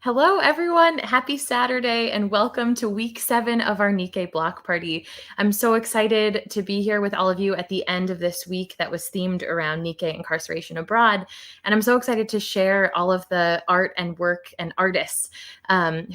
Hello, everyone. Happy Saturday and welcome to week 7 of our Nikkei Block Party. I'm so excited to be here with all of you at the end of this week that was themed around Nikkei incarceration abroad. And I'm so excited to share all of the art and work and artists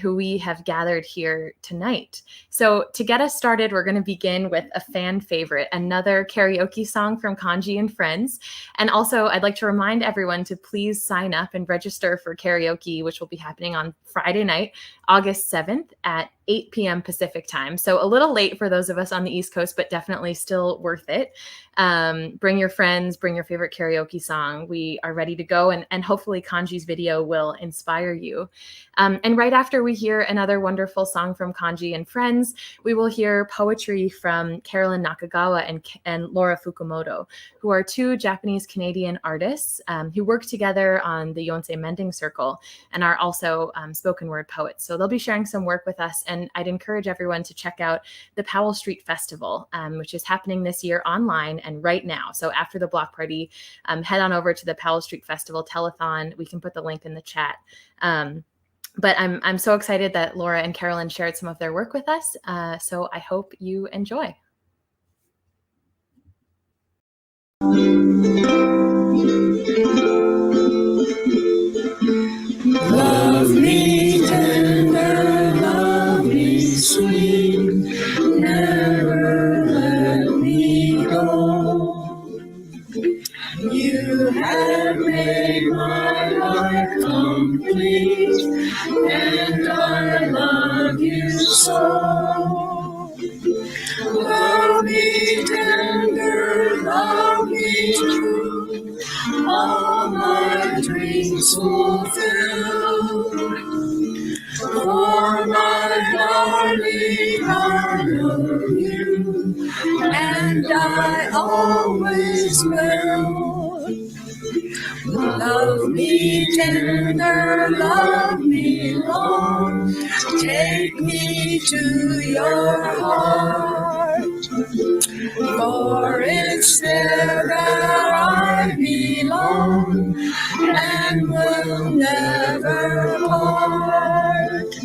who we have gathered here tonight. So to get us started, we're going to begin with a fan favorite, another karaoke song from Kanji and Friends. And also, I'd like to remind everyone to please sign up and register for karaoke, which will be happening on Friday night, August 7th at 8 p.m. Pacific time. So a little late for those of us on the East Coast, but definitely still worth it. Bring your friends, bring your favorite karaoke song. We are ready to go, and hopefully Kanji's video will inspire you. And right after we hear another wonderful song from Kanji and Friends, we will hear poetry from Carolyn Nakagawa and Laura Fukumoto, who are two Japanese-Canadian artists who work together on the Yonsei Mending Circle and are also spoken word poets. So they'll be sharing some work with us, and I'd encourage everyone to check out the Powell Street Festival, which is happening this year online and right now. So after the block party, head on over to the Powell Street Festival telethon. We can put the link in the chat. But I'm so excited that Laura and Carolyn shared some of their work with us. So I hope you enjoy. Love me tender, love me sweet, never let me go. You have made my life complete, and I love you so. Love me tender, love me true, all my dreams fulfill. For my darling, I love you, and I always will. Love me tender, love me long, take me to your heart. For it's there that I belong, and will never part.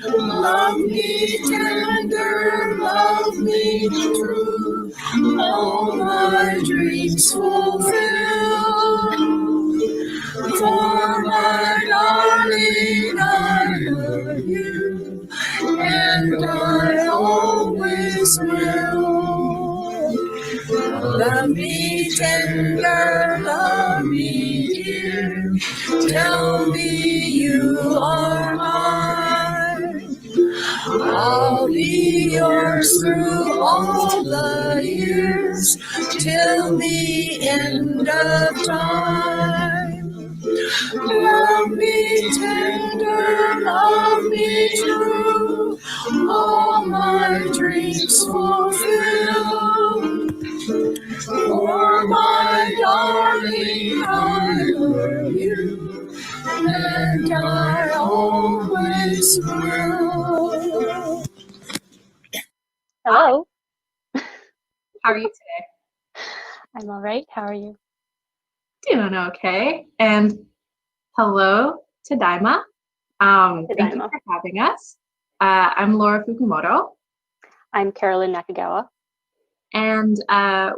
Love me tender, love me true, all my dreams fulfill. For my darling, I love you, and I always will. Love me tender, love me dear, tell me you are mine. I'll be yours through all the years, till the end of time. Love me tender, love me true, all my dreams fulfill. For my darling, I love you, and I always will. Hello. How are you today? I'm all right. How are you? Doing okay. And hello to Daima. Thank you for having us. I'm Laura Fukumoto. I'm Carolyn Nakagawa. And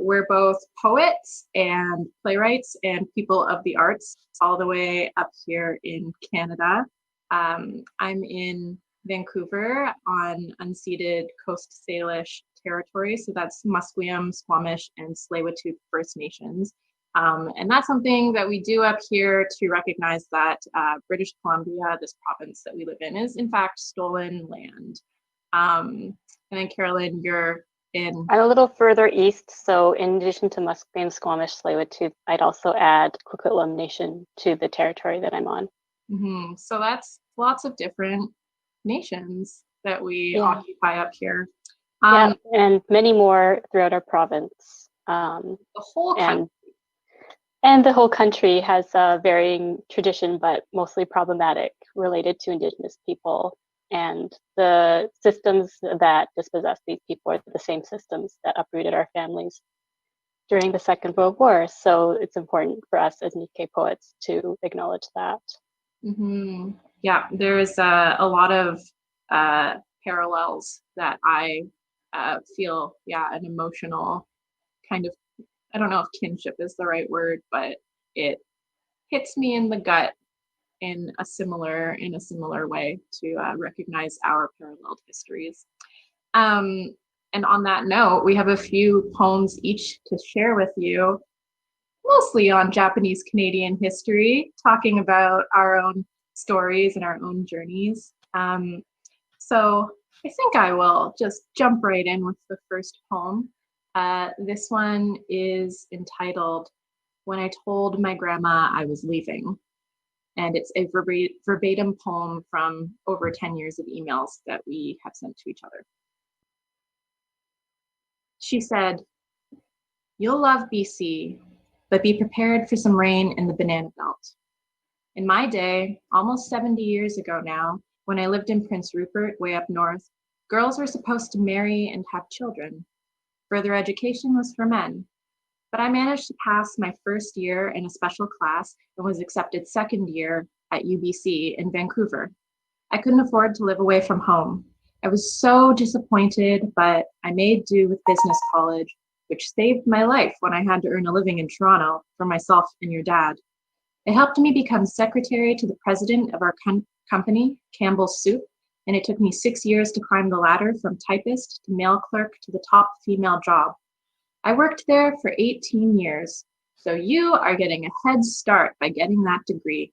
we're both poets and playwrights and people of the arts all the way up here in Canada. I'm in Vancouver on unceded Coast Salish territory. So that's Musqueam, Squamish, and Tseil-Wautuh First Nations. And that's something that we do up here to recognize that British Columbia, this province that we live in, is in fact stolen land. And then Carolyn, you're in... I'm a little further east, so in addition to Musqueam, Squamish, Tsleil-Wautuh, I'd also add Coquitlam Nation to the territory that I'm on. Mm-hmm. So that's lots of different nations that we occupy up here. Yeah, and many more throughout our province. The whole country. And the whole country has a varying tradition, but mostly problematic, related to Indigenous people. And the systems that dispossess these people are the same systems that uprooted our families during the Second World War. So it's important for us as Nikkei poets to acknowledge that. Mm-hmm. Yeah, there's a lot of parallels that I feel, an emotional kind of, I don't know if kinship is the right word, but it hits me in the gut in a similar way to recognize our paralleled histories. And on that note, we have a few poems each to share with you, mostly on Japanese Canadian history, talking about our own stories and our own journeys. So I think I will just jump right in with the first poem. This one is entitled When I Told My Grandma I Was Leaving. And it's a verbatim poem from over 10 years of emails that we have sent to each other. She said, "You'll love BC, but be prepared for some rain in the banana belt. In my day, almost 70 years ago now, when I lived in Prince Rupert, way up north, girls were supposed to marry and have children. Further education was for men. But I managed to pass my first year in a special class and was accepted second year at UBC in Vancouver. I couldn't afford to live away from home. I was so disappointed, but I made do with business college, which saved my life when I had to earn a living in Toronto for myself and your dad. It helped me become secretary to the president of our company, Campbell's Soup, and it took me 6 years to climb the ladder from typist to mail clerk to the top female job. I worked there for 18 years, so you are getting a head start by getting that degree.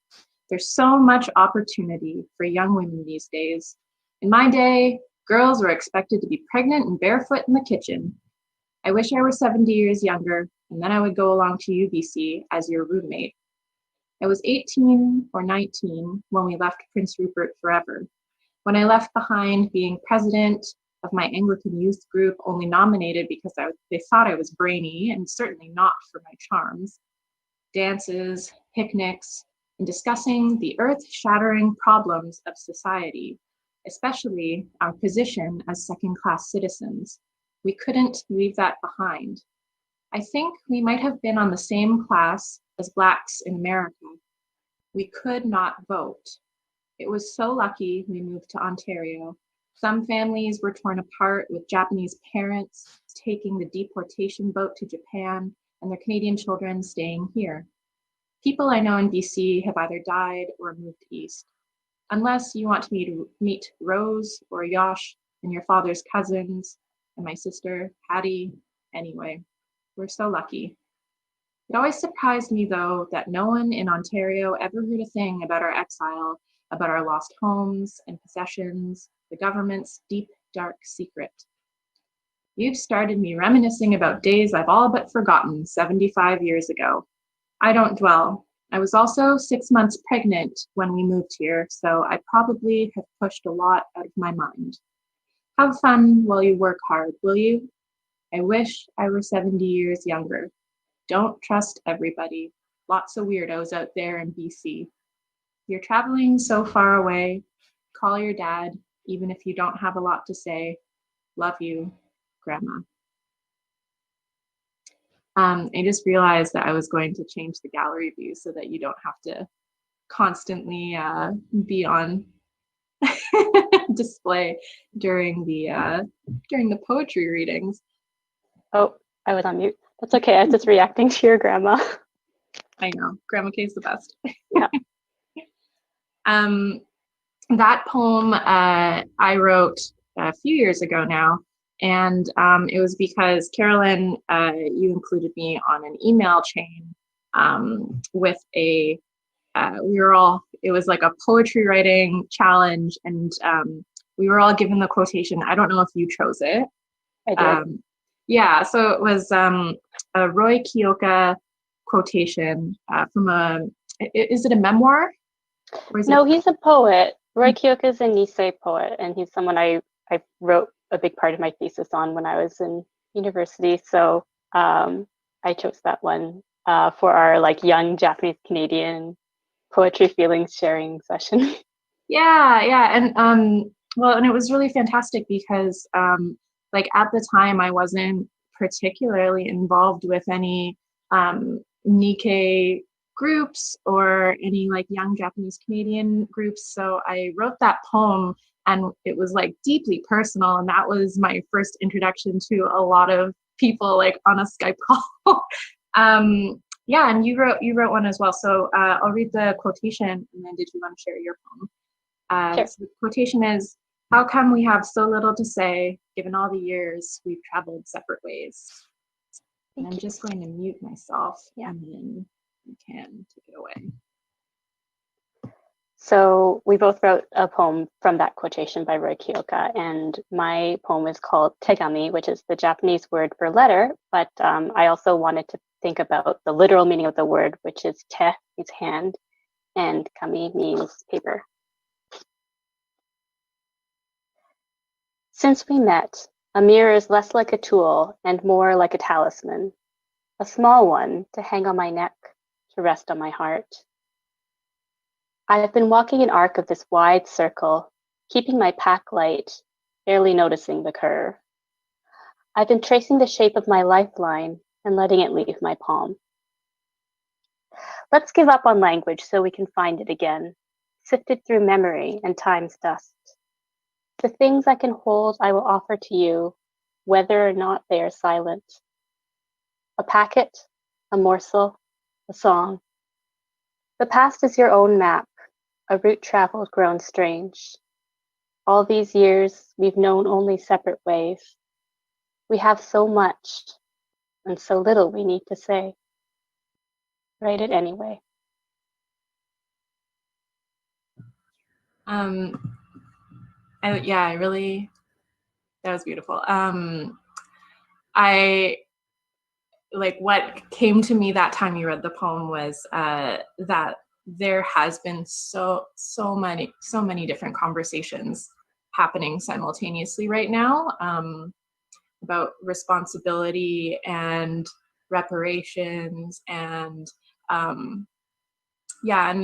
There's so much opportunity for young women these days. In my day, girls were expected to be pregnant and barefoot in the kitchen. I wish I were 70 years younger, and then I would go along to UBC as your roommate. I was 18 or 19 when we left Prince Rupert forever. When I left behind being president of my Anglican youth group, only nominated because they thought I was brainy and certainly not for my charms. Dances, picnics, and discussing the earth-shattering problems of society, especially our position as second-class citizens. We couldn't leave that behind. I think we might have been on the same class as Blacks in America. We could not vote. It was so lucky we moved to Ontario. Some families were torn apart with Japanese parents taking the deportation boat to Japan and their Canadian children staying here. People I know in BC have either died or moved east. Unless you want me to meet Rose or Yosh and your father's cousins and my sister, Hattie. Anyway, we're so lucky. It always surprised me, though, that no one in Ontario ever heard a thing about our exile, about our lost homes and possessions, the government's deep, dark secret. You've started me reminiscing about days I've all but forgotten 75 years ago. I don't dwell. I was also 6 months pregnant when we moved here, so I probably have pushed a lot out of my mind. Have fun while you work hard, will you? I wish I were 70 years younger. Don't trust everybody. Lots of weirdos out there in BC. You're traveling so far away. Call your dad, even if you don't have a lot to say. Love you, Grandma. I just realized that I was going to change the gallery view so that you don't have to constantly be on display during the poetry readings. Oh, I was on mute. That's okay. I was just reacting to your grandma. I know, Grandma Kay's the best. Yeah. That poem I wrote a few years ago now, and it was because Carolyn, you included me on an email chain with a it was like a poetry writing challenge, and we were all given the quotation. I don't know if you chose it. I did. Yeah, so it was a Roy Kyoka quotation from is it a memoir? No, he's a poet. Roy Kyoka is a Nisei poet, and he's someone I wrote a big part of my thesis on when I was in university. So I chose that one for our like young Japanese Canadian poetry feelings sharing session. Yeah, and well, and it was really fantastic because like at the time I wasn't particularly involved with any Nikkei groups or any like young Japanese Canadian groups. So I wrote that poem, and it was like deeply personal, and that was my first introduction to a lot of people like on a Skype call. Yeah, and you wrote one as well. So I'll read the quotation, and then did you want to share your poem? Sure. So the quotation is, "How come we have so little to say, given all the years we've traveled separate ways?" And I'm just going to mute myself, and then you can take it away. So we both wrote a poem from that quotation by Roy Kyoka, and my poem is called Tegami, which is the Japanese word for letter, but I also wanted to think about the literal meaning of the word, which is te, means hand, and kami means paper. Since we met, a mirror is less like a tool and more like a talisman, a small one to hang on my neck, to rest on my heart. I have been walking an arc of this wide circle, keeping my pack light, barely noticing the curve. I've been tracing the shape of my lifeline and letting it leave my palm. Let's give up on language so we can find it again, sifted through memory and time's dust. The things I can hold I will offer to you, whether or not they are silent. A packet, a morsel, a song. The past is your own map, a route traveled grown strange. All these years, we've known only separate ways. We have so much and so little we need to say. Write it anyway. I really, that was beautiful. I like what came to me that time you read the poem was that there has been so many different conversations happening simultaneously right now about responsibility and reparations and and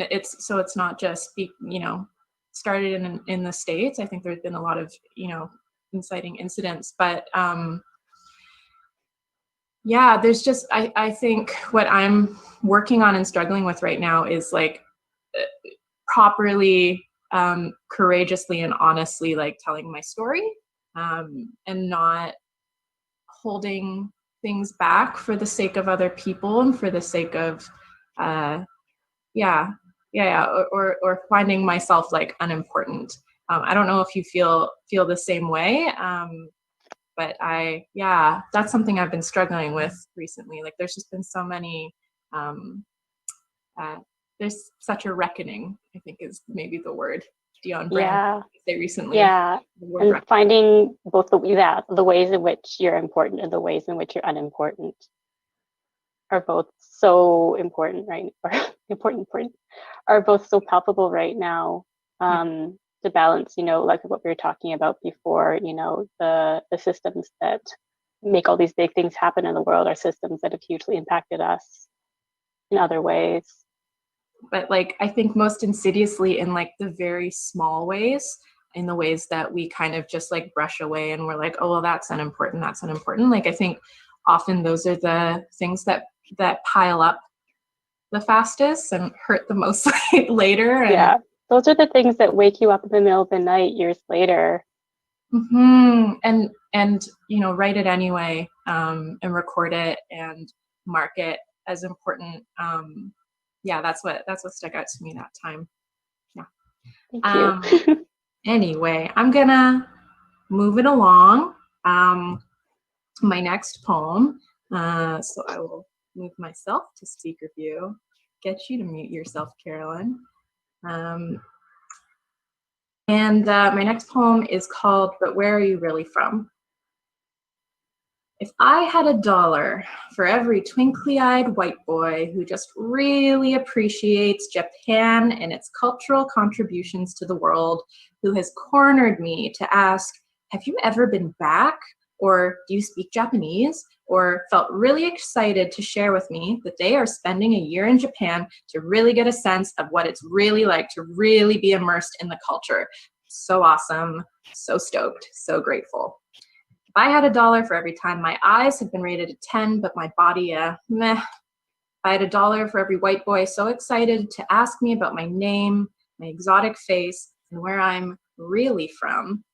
it's not just started in the States. I think there's been a lot of inciting incidents, but there's just I think what I'm working on and struggling with right now is like properly courageously and honestly like telling my story and not holding things back for the sake of other people and for the sake of or finding myself like unimportant. I don't know if you feel the same way, but that's something I've been struggling with recently. Like there's just been so many there's such a reckoning, I think is maybe the word Dion Brand say recently. Yeah, and finding both the ways in which you're important and the ways in which you're unimportant are both so important, right? Or important, are both so palpable right now. To balance, like what we were talking about before, the systems that make all these big things happen in the world are systems that have hugely impacted us in other ways. But like, I think most insidiously in like the very small ways, in the ways that we kind of just like brush away and we're like, oh, well, that's unimportant. Like, I think often those are the things that pile up the fastest and hurt the most later. And those are the things that wake you up in the middle of the night years later. Mm-hmm. And write it anyway, and record it and mark it as important. That's what stuck out to me that time. Yeah. Thank you. Anyway, I'm gonna move it along. My next poem. So I will move myself to speaker view. Get you to mute yourself, Carolyn. And my next poem is called "But Where Are You Really From?" If I had $1 for every twinkly-eyed white boy who just really appreciates Japan and its cultural contributions to the world, who has cornered me to ask, have you ever been back? Or do you speak Japanese? Or felt really excited to share with me that they are spending a year in Japan to really get a sense of what it's really like to really be immersed in the culture. So awesome, so stoked, so grateful. If I had $1 for every time my eyes had been rated a 10, but my body meh. If I had $1 for every white boy so excited to ask me about my name, my exotic face, and where I'm really from,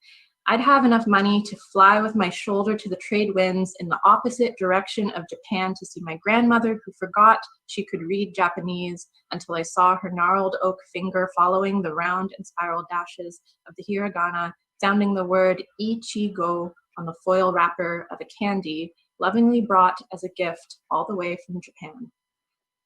I'd have enough money to fly with my shoulder to the trade winds in the opposite direction of Japan to see my grandmother who forgot she could read Japanese until I saw her gnarled oak finger following the round and spiral dashes of the hiragana, sounding the word ichigo on the foil wrapper of a candy lovingly brought as a gift all the way from Japan.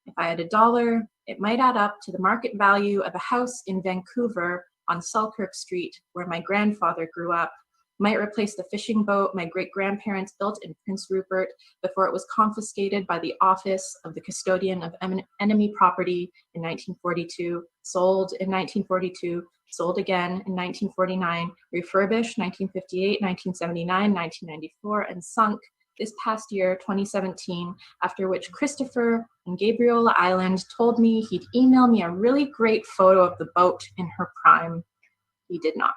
If I had $1, it might add up to the market value of a house in Vancouver on Selkirk Street, where my grandfather grew up, might replace the fishing boat my great-grandparents built in Prince Rupert before it was confiscated by the office of the custodian of enemy property in 1942, sold in 1942, sold again in 1949, refurbished 1958, 1979, 1994, and sunk this past year, 2017, after which Christopher on Gabriola Island told me he'd email me a really great photo of the boat in her prime. He did not.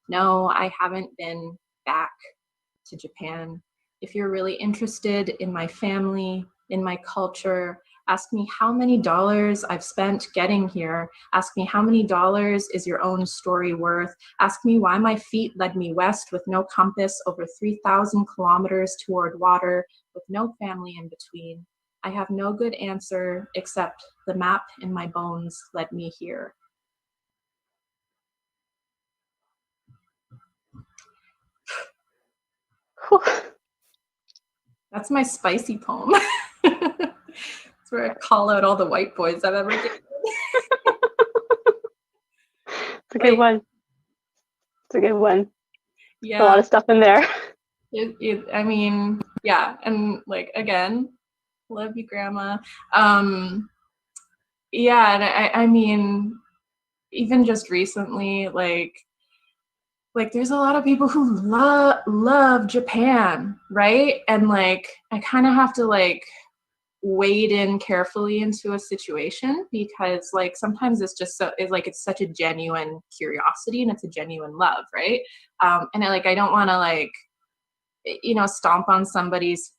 No, I haven't been back to Japan. If you're really interested in my family, in my culture, ask me how many dollars I've spent getting here. Ask me how many dollars is your own story worth. Ask me why my feet led me west with no compass over 3,000 kilometers toward water with no family in between. I have no good answer except the map in my bones led me here. That's my spicy poem. It's where I call out all the white boys I've ever dated. It's a good one. It's a good one. Yeah. A lot of stuff in there. I mean, yeah, and like again, love you, Grandma. Yeah, and I mean, even just recently, like there's a lot of people who love Japan, right? And like I kind of have to like wade in carefully into a situation because like sometimes it's just it's such a genuine curiosity and it's a genuine love, right? And I don't want to like stomp on somebody's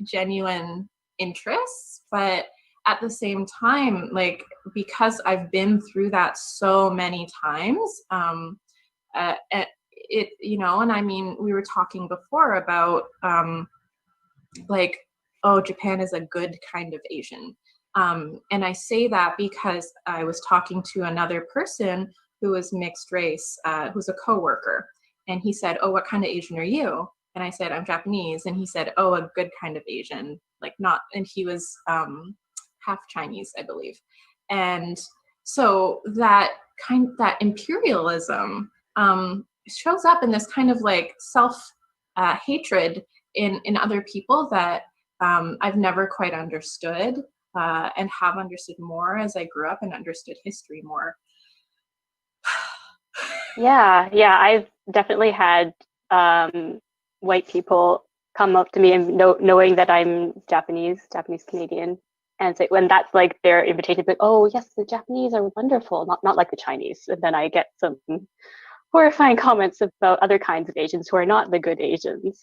genuine interests, but at the same time, like because I've been through that so many times, and I mean, we were talking before about like, oh, Japan is a good kind of Asian. And I say that because I was talking to another person who was mixed race, who's a coworker. And he said, oh, what kind of Asian are you? And I said, I'm Japanese. And he said, oh, a good kind of Asian, like not, and he was half Chinese, I believe. And so that imperialism shows up in this kind of like self-hatred in other people that I've never quite understood and have understood more as I grew up and understood history more. Yeah, I've definitely had white people come up to me and knowing that I'm Japanese Canadian, and say when that's like their invitation, like, oh yes, the Japanese are wonderful, not like the Chinese. And then I get some horrifying comments about other kinds of Asians who are not the good Asians.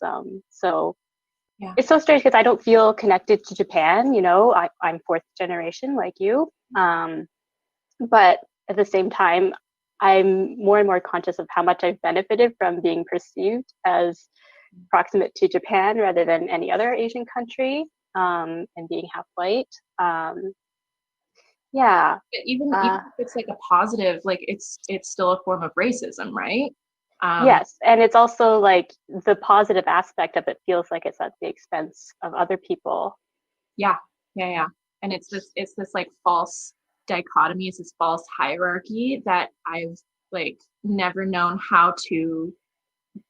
So yeah. It's so strange because I don't feel connected to Japan. I'm fourth generation like you, but at the same time, I'm more and more conscious of how much I've benefited from being perceived as proximate to Japan rather than any other Asian country, and being half white. Yeah. Even if it's like a positive, like it's still a form of racism, right? Yes, and it's also like the positive aspect of it feels like it's at the expense of other people. Yeah. And it's this like false dichotomy, it's this false hierarchy that I've like never known how to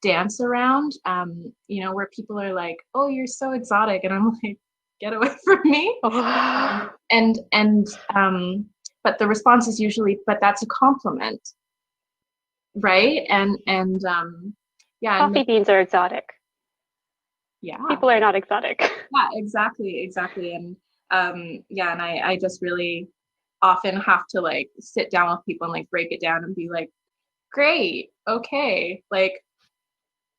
dance around. Where people are like, "Oh, you're so exotic," and I'm like, "Get away from me." But the response is usually, "But that's a compliment." Right? Coffee beans are exotic. Yeah. People are not exotic. Yeah, exactly. And and I just really often have to like sit down with people and like break it down and be like, great, okay, like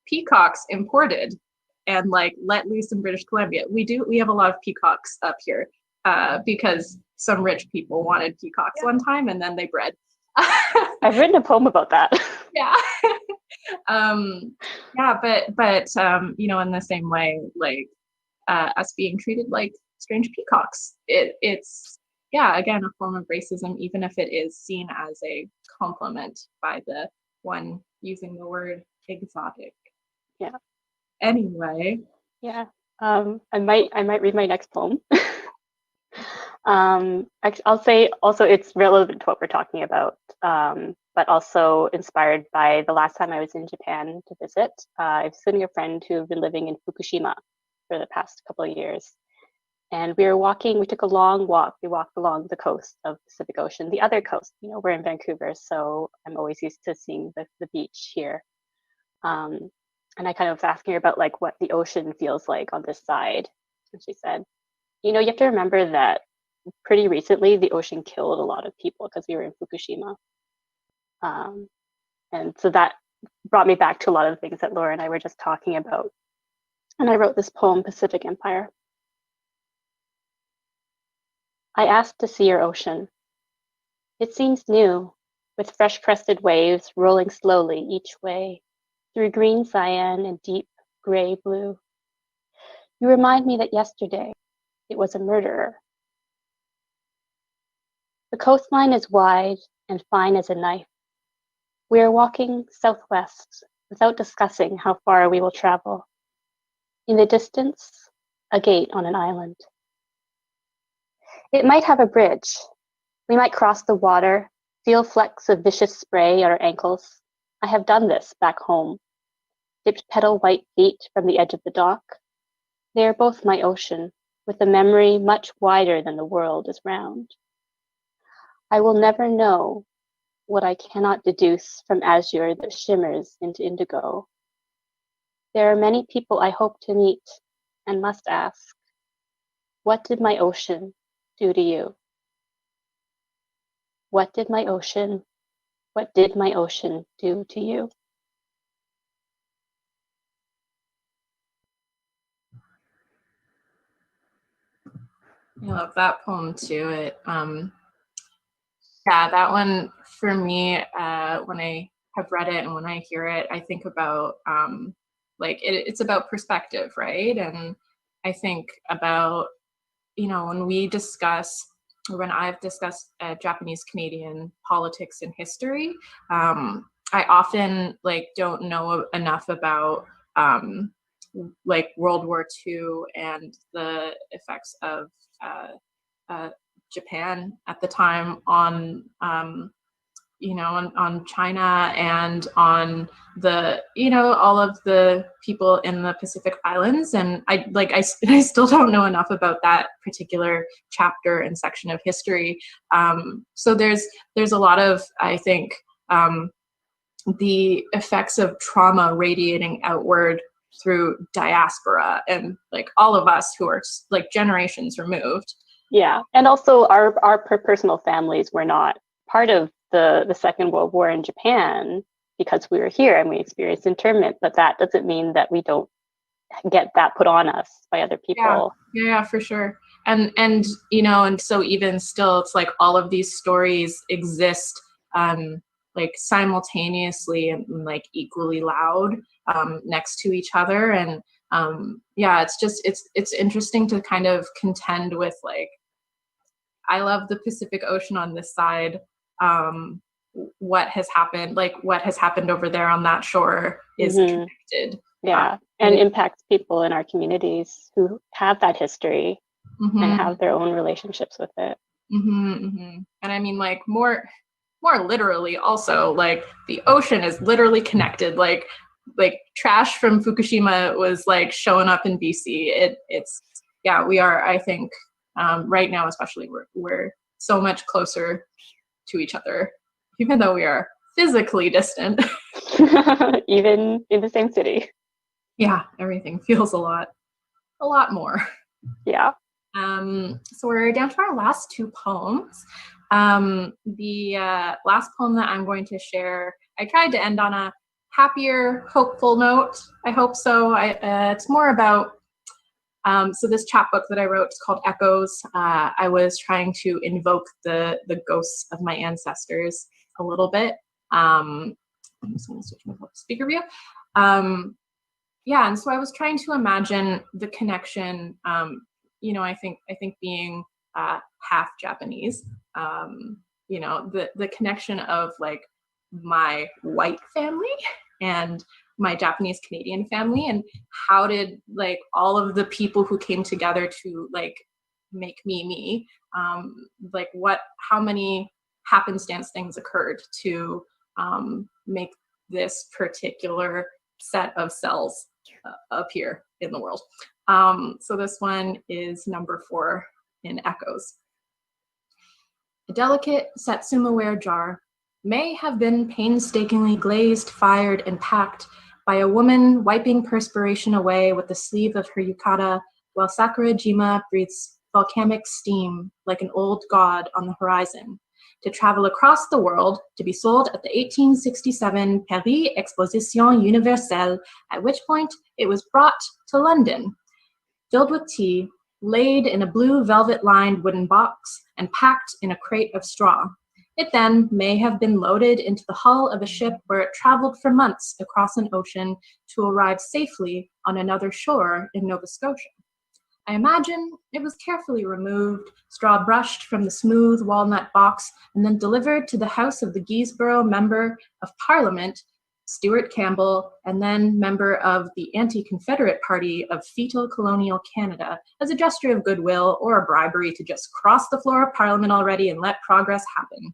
peacocks imported and like let loose in British Columbia. We have a lot of peacocks up here because some rich people wanted peacocks one time and then they bred. I've written a poem about that. Yeah. But in the same way, like us being treated like strange peacocks, it's again a form of racism, even if it is seen as a compliment by the one using the word exotic. Yeah. Anyway. Yeah. I might read my next poem. I'll say also it's relevant to what we're talking about, but also inspired by the last time I was in Japan to visit. I was visiting a friend who had been living in Fukushima for the past couple of years. And we took a long walk. We walked along the coast of the Pacific Ocean, the other coast. We're in Vancouver, so I'm always used to seeing the beach here. And I kind of was asking her about like what the ocean feels like on this side. And she said, you have to remember that pretty recently the ocean killed a lot of people because we were in Fukushima. And so that brought me back to a lot of the things that Laura and I were just talking about. And I wrote this poem, Pacific Empire. I asked to see your ocean. It seems new, with fresh-crested waves rolling slowly each way, through green cyan and deep gray blue. You remind me that yesterday it was a murderer. The coastline is wide and fine as a knife. We are walking southwest without discussing how far we will travel. In the distance, a gate on an island. It might have a bridge. We might cross the water, feel flecks of vicious spray at our ankles. I have done this back home. Dipped petal white feet from the edge of the dock. They are both my ocean, with a memory much wider than the world is round. I will never know what I cannot deduce from azure that shimmers into indigo. There are many people I hope to meet and must ask, what did my ocean do to you? What did my ocean do to you? I love that poem too. That one for me, when I have read it and when I hear it, I think about it's about perspective, right? And I think about when we discuss, or when I've discussed Japanese Canadian politics and history, I often don't know enough about World War II and the effects of Japan at the time on on China and on the all of the people in the Pacific Islands. And I still don't know enough about that particular chapter and section of history. So there's a lot of, I think, the effects of trauma radiating outward through diaspora and all of us who are generations removed. Yeah, and also our personal families were not part of the Second World War in Japan because we were here and we experienced internment, but that doesn't mean that we don't get that put on us by other people. Yeah, for sure. And so even still, it's all of these stories exist like simultaneously and like equally loud next to each other. And yeah, it's interesting to kind of contend with, like, I love the Pacific Ocean on this side. What has happened over there on that shore is connected. Yeah, and impacts people in our communities who have that history and have their own relationships with it. And I mean, like, more literally also, like, the ocean is literally connected. Like trash from Fukushima was like showing up in BC. It's yeah, we are, I think, right now especially, we're so much closer to each other, even though we are physically distant. Even in the same city. Yeah, everything feels a lot more. Yeah. So we're down to our last two poems. The last poem that I'm going to share, I tried to end on a happier, hopeful note. I hope so. It's more about, so this chapbook that I wrote is called Echoes. I was trying to invoke the ghosts of my ancestors a little bit. I'm just going to switch my speaker view. Yeah, and so I was trying to imagine the connection. You know, I think being half Japanese, you know, the connection of like my white family and my Japanese Canadian family, and how did like all of the people who came together to like make me, like how many happenstance things occurred to make this particular set of cells appear in the world. So this one is number 4 in Echoes. A delicate Satsuma-ware jar may have been painstakingly glazed, fired, and packed by a woman wiping perspiration away with the sleeve of her yukata while Sakurajima breathes volcanic steam like an old god on the horizon, to travel across the world to be sold at the 1867 Paris Exposition Universelle, at which point it was brought to London, filled with tea, laid in a blue velvet-lined wooden box, and packed in a crate of straw. It then may have been loaded into the hull of a ship where it traveled for months across an ocean to arrive safely on another shore in Nova Scotia. I imagine it was carefully removed, straw brushed from the smooth walnut box, and then delivered to the house of the Guisborough Member of Parliament, Stuart Campbell, and then member of the anti-Confederate Party of Fetal Colonial Canada, as a gesture of goodwill or a bribery to just cross the floor of Parliament already and let progress happen.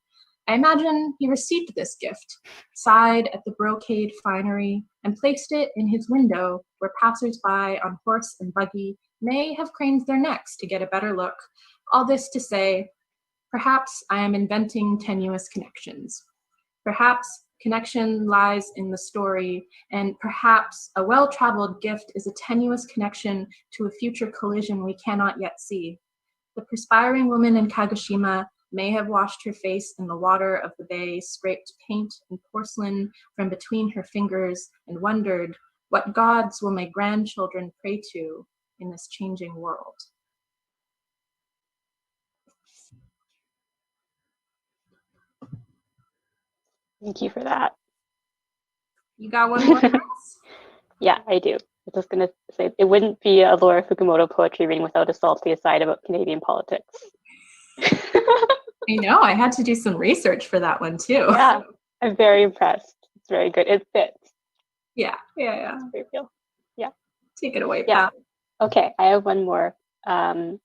I imagine he received this gift, sighed at the brocade finery, and placed it in his window where passers-by on horse and buggy may have craned their necks to get a better look. All this to say, perhaps I am inventing tenuous connections. Perhaps connection lies in the story, and perhaps a well-traveled gift is a tenuous connection to a future collision we cannot yet see. The perspiring woman in Kagoshima may have washed her face in the water of the bay, scraped paint and porcelain from between her fingers, and wondered, what gods will my grandchildren pray to in this changing world? Thank you for that. You got one more? Yeah, I do. I'm just going to say it wouldn't be a Laura Fukumoto poetry reading without a salty aside about Canadian politics. I know, I had to do some research for that one too. Yeah, I'm very impressed. It's very good. It fits. Yeah. Very real. Yeah. Take it away, yeah. Pat. Okay, I have one more.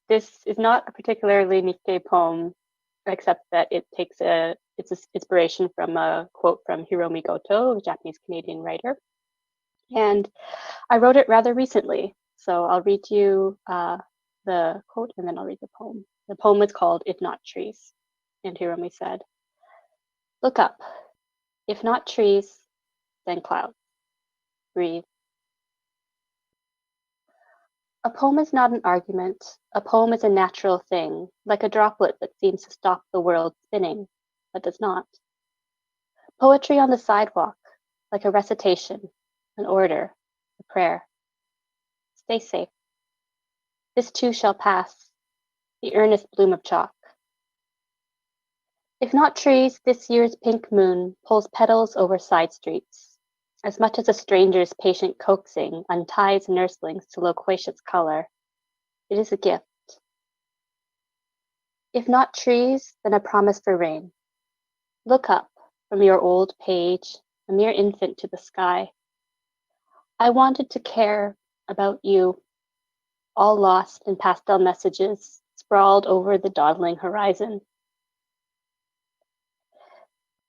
This is not a particularly Nikkei poem, except that it takes its inspiration from a quote from Hiromi Goto, a Japanese Canadian writer. And I wrote it rather recently, so I'll read you the quote and then I'll read the poem. The poem is called If Not Trees. And Hiromi said, "Look up. If not trees, then clouds. Breathe." A poem is not an argument. A poem is a natural thing, like a droplet that seems to stop the world spinning, but does not. Poetry on the sidewalk, like a recitation, an order, a prayer. Stay safe. This too shall pass, the earnest bloom of chalk. If not trees, this year's pink moon pulls petals over side streets. As much as a stranger's patient coaxing unties nurslings to loquacious color, it is a gift. If not trees, then a promise for rain. Look up from your old page, a mere infant to the sky. I wanted to care about you, all lost in pastel messages sprawled over the dawdling horizon.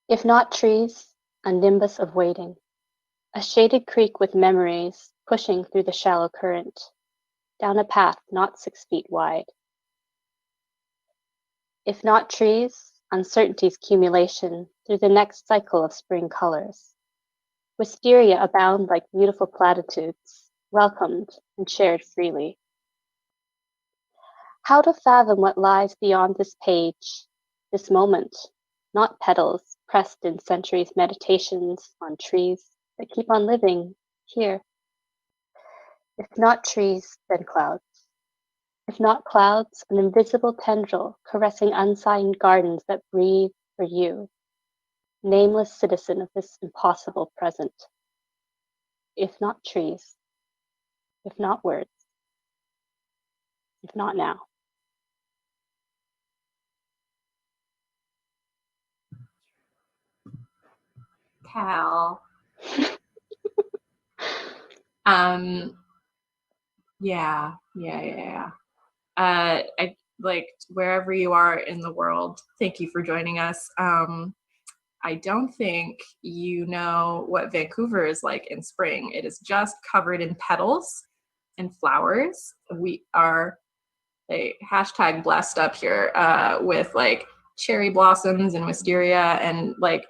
If not trees, a nimbus of waiting, a shaded creek with memories pushing through the shallow current, down a path not 6 feet wide. If not trees, uncertainty's accumulation through the next cycle of spring colors. Wisteria abound like beautiful platitudes, welcomed and shared freely. How to fathom what lies beyond this page, this moment, not petals pressed in centuries' meditations on trees that keep on living here. If not trees, then clouds. If not clouds, an invisible tendril caressing unsigned gardens that breathe for you, nameless citizen of this impossible present. If not trees, if not words, if not now. Cal. Yeah. I like wherever you are in the world, thank you for joining us. I don't think you know what Vancouver is like in spring. It is just covered in petals and flowers. We are a hashtag blessed up here with like cherry blossoms and wisteria, and like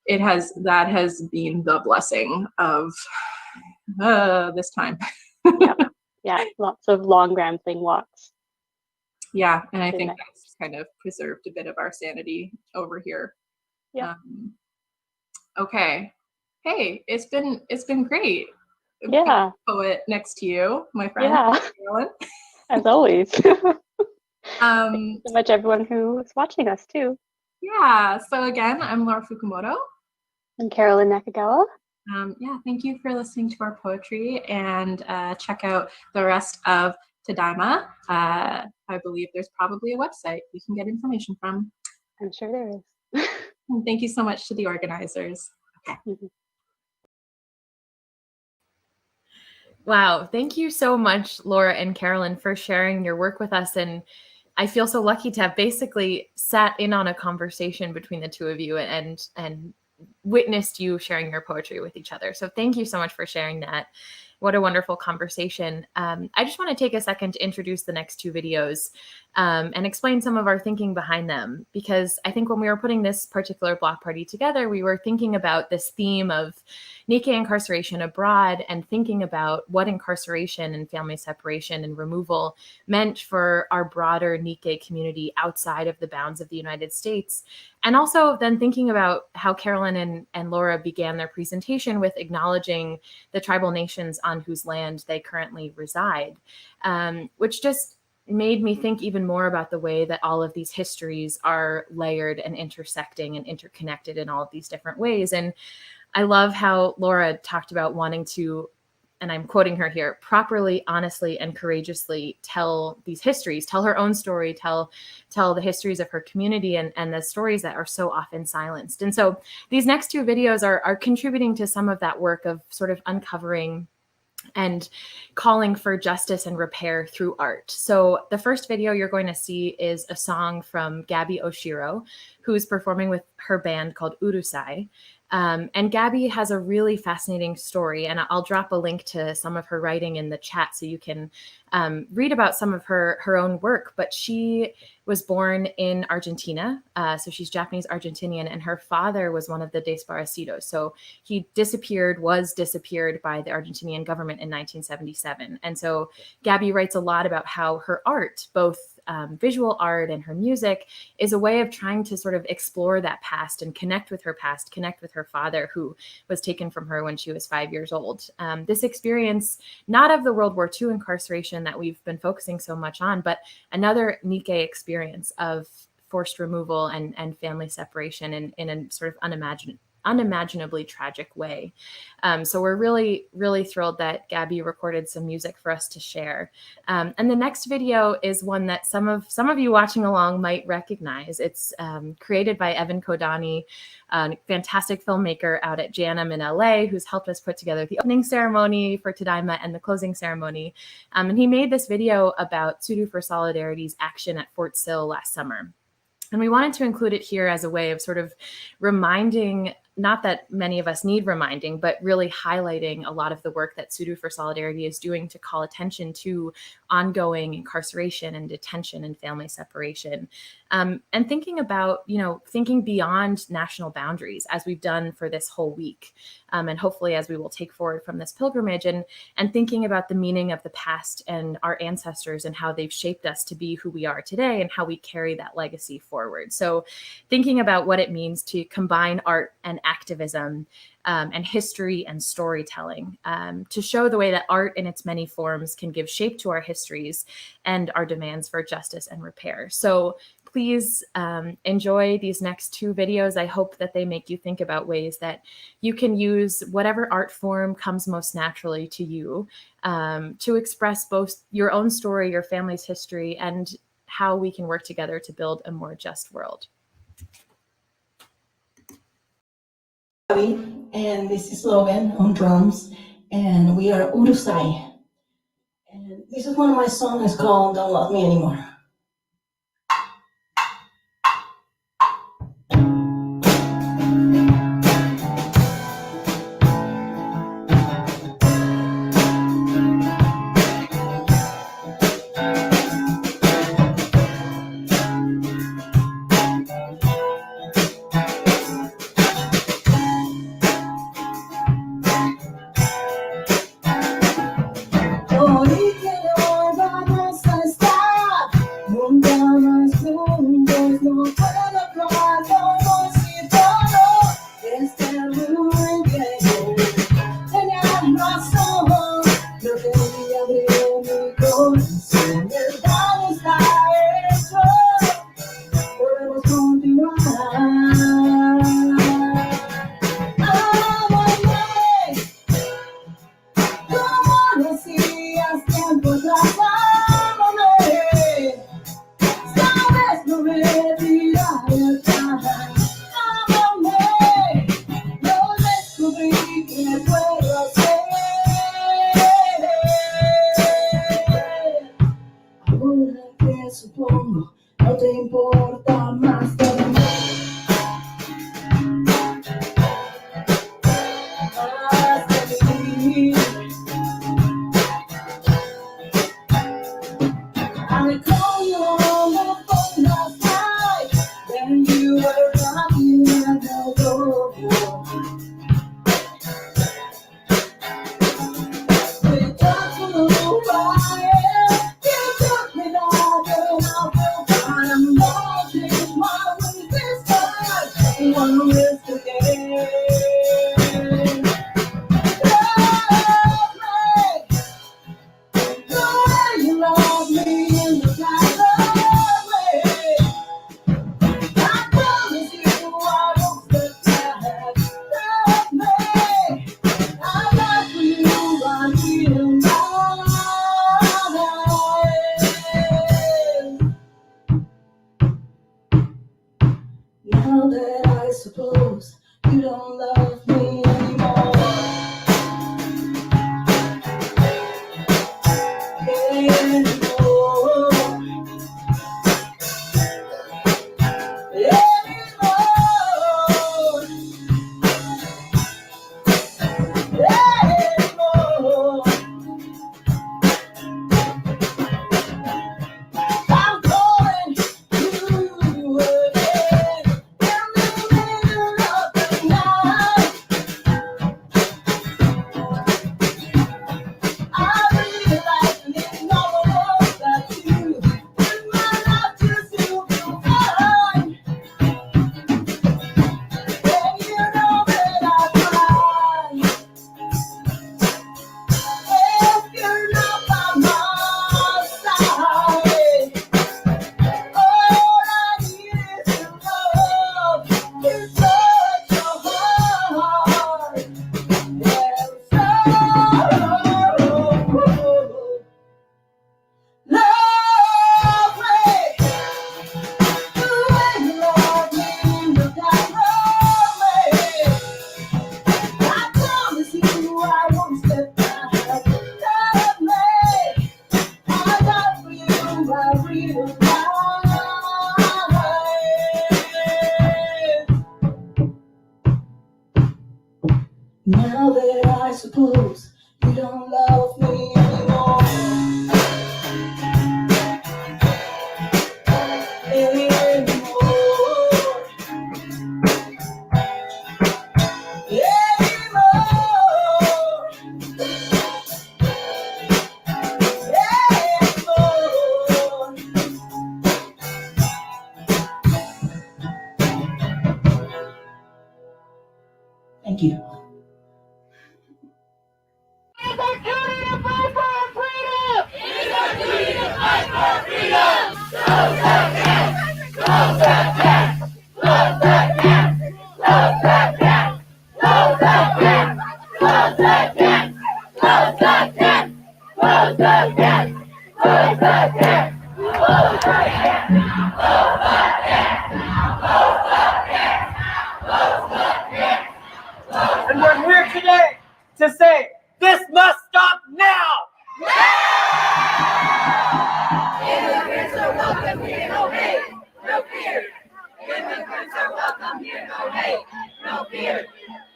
that has been the blessing of this time. Yeah, lots of long rambling walks. Yeah, and I think that's kind of preserved a bit of our sanity over here. Yeah. Okay. Hey, it's been great. Yeah. Poet next to you, my friend. Yeah. Carolyn. As always. Thank you so much, everyone who is watching us too. Yeah. So again, I'm Laura Fukumoto. I'm Carolyn Nakagawa. Thank you for listening to our poetry, and check out the rest of Tadaima. I believe there's probably a website you can get information from. I'm sure there is. And thank you so much to the organizers. Okay. Mm-hmm. Wow. Thank you so much, Laura and Carolyn, for sharing your work with us. And I feel so lucky to have basically sat in on a conversation between the two of you and witnessed you sharing your poetry with each other. So thank you so much for sharing that. What a wonderful conversation. I just want to take a second to introduce the next two videos and explain some of our thinking behind them, because I think when we were putting this particular block party together, we were thinking about this theme of Nikkei incarceration abroad and thinking about what incarceration and family separation and removal meant for our broader Nikkei community outside of the bounds of the United States. And also then thinking about how Carolyn and Laura began their presentation with acknowledging the tribal nations on whose land they currently reside, which just made me think even more about the way that all of these histories are layered and intersecting and interconnected in all of these different ways. And I love how Laura talked about wanting to, and I'm quoting her here, properly, honestly, and courageously tell these histories, tell her own story, tell the histories of her community and the stories that are so often silenced. And so these next two videos are contributing to some of that work of sort of uncovering and calling for justice and repair through art. So the first video you're going to see is a song from Gaby Oshiro, who's performing with her band called Urusai. And Gaby has a really fascinating story, and I'll drop a link to some of her writing in the chat so you can read about some of her own work. But she was born in Argentina, so she's Japanese Argentinian, and her father was one of the desaparecidos. So he was disappeared by the Argentinian government in 1977. And so Gaby writes a lot about how her art, both visual art and her music, is a way of trying to sort of explore that past and connect with her past, connect with her father, who was taken from her when she was 5 years old. This experience, not of the World War II incarceration that we've been focusing so much on, but another Nikkei experience of forced removal and family separation in a sort of unimaginably tragic way. So we're really, really thrilled that Gaby recorded some music for us to share. And the next video is one that some of you watching along might recognize. It's created by Evan Kodani, a fantastic filmmaker out at JANM in LA, who's helped us put together the opening ceremony for Tadaima and the closing ceremony. And he made this video about Tsuru for Solidarity's action at Fort Sill last summer. And we wanted to include it here as a way of sort of reminding, not that many of us need reminding, but really highlighting a lot of the work that Tsuru for Solidarity is doing to call attention to ongoing incarceration and detention and family separation. And thinking about, thinking beyond national boundaries as we've done for this whole week. And hopefully as we will take forward from this pilgrimage, and thinking about the meaning of the past and our ancestors and how they've shaped us to be who we are today and how we carry that legacy forward. So thinking about what it means to combine art and activism and history and storytelling to show the way that art in its many forms can give shape to our histories and our demands for justice and repair. So please enjoy these next two videos. I hope that they make you think about ways that you can use whatever art form comes most naturally to you to express both your own story, your family's history, and how we can work together to build a more just world. And this is Logan on drums, and we are Urusai. And this is one of my songs called Don't Love Me Anymore. 'cause you don't love me anymore. Thank you. It's our duty to fight for our freedom! It's our duty to fight for our freedom! Close that gap! Close that gap! Close that gap! Close that gap! Close that gap! Close that gap! Close that gap! Close that gap! Close that gap! Close that gap! Close that gap! Close that gap! Close that gap! And we're here today to say, this must stop now! Immigrants are welcome here, no hate, no fear. Immigrants are welcome here, no hate, no fear.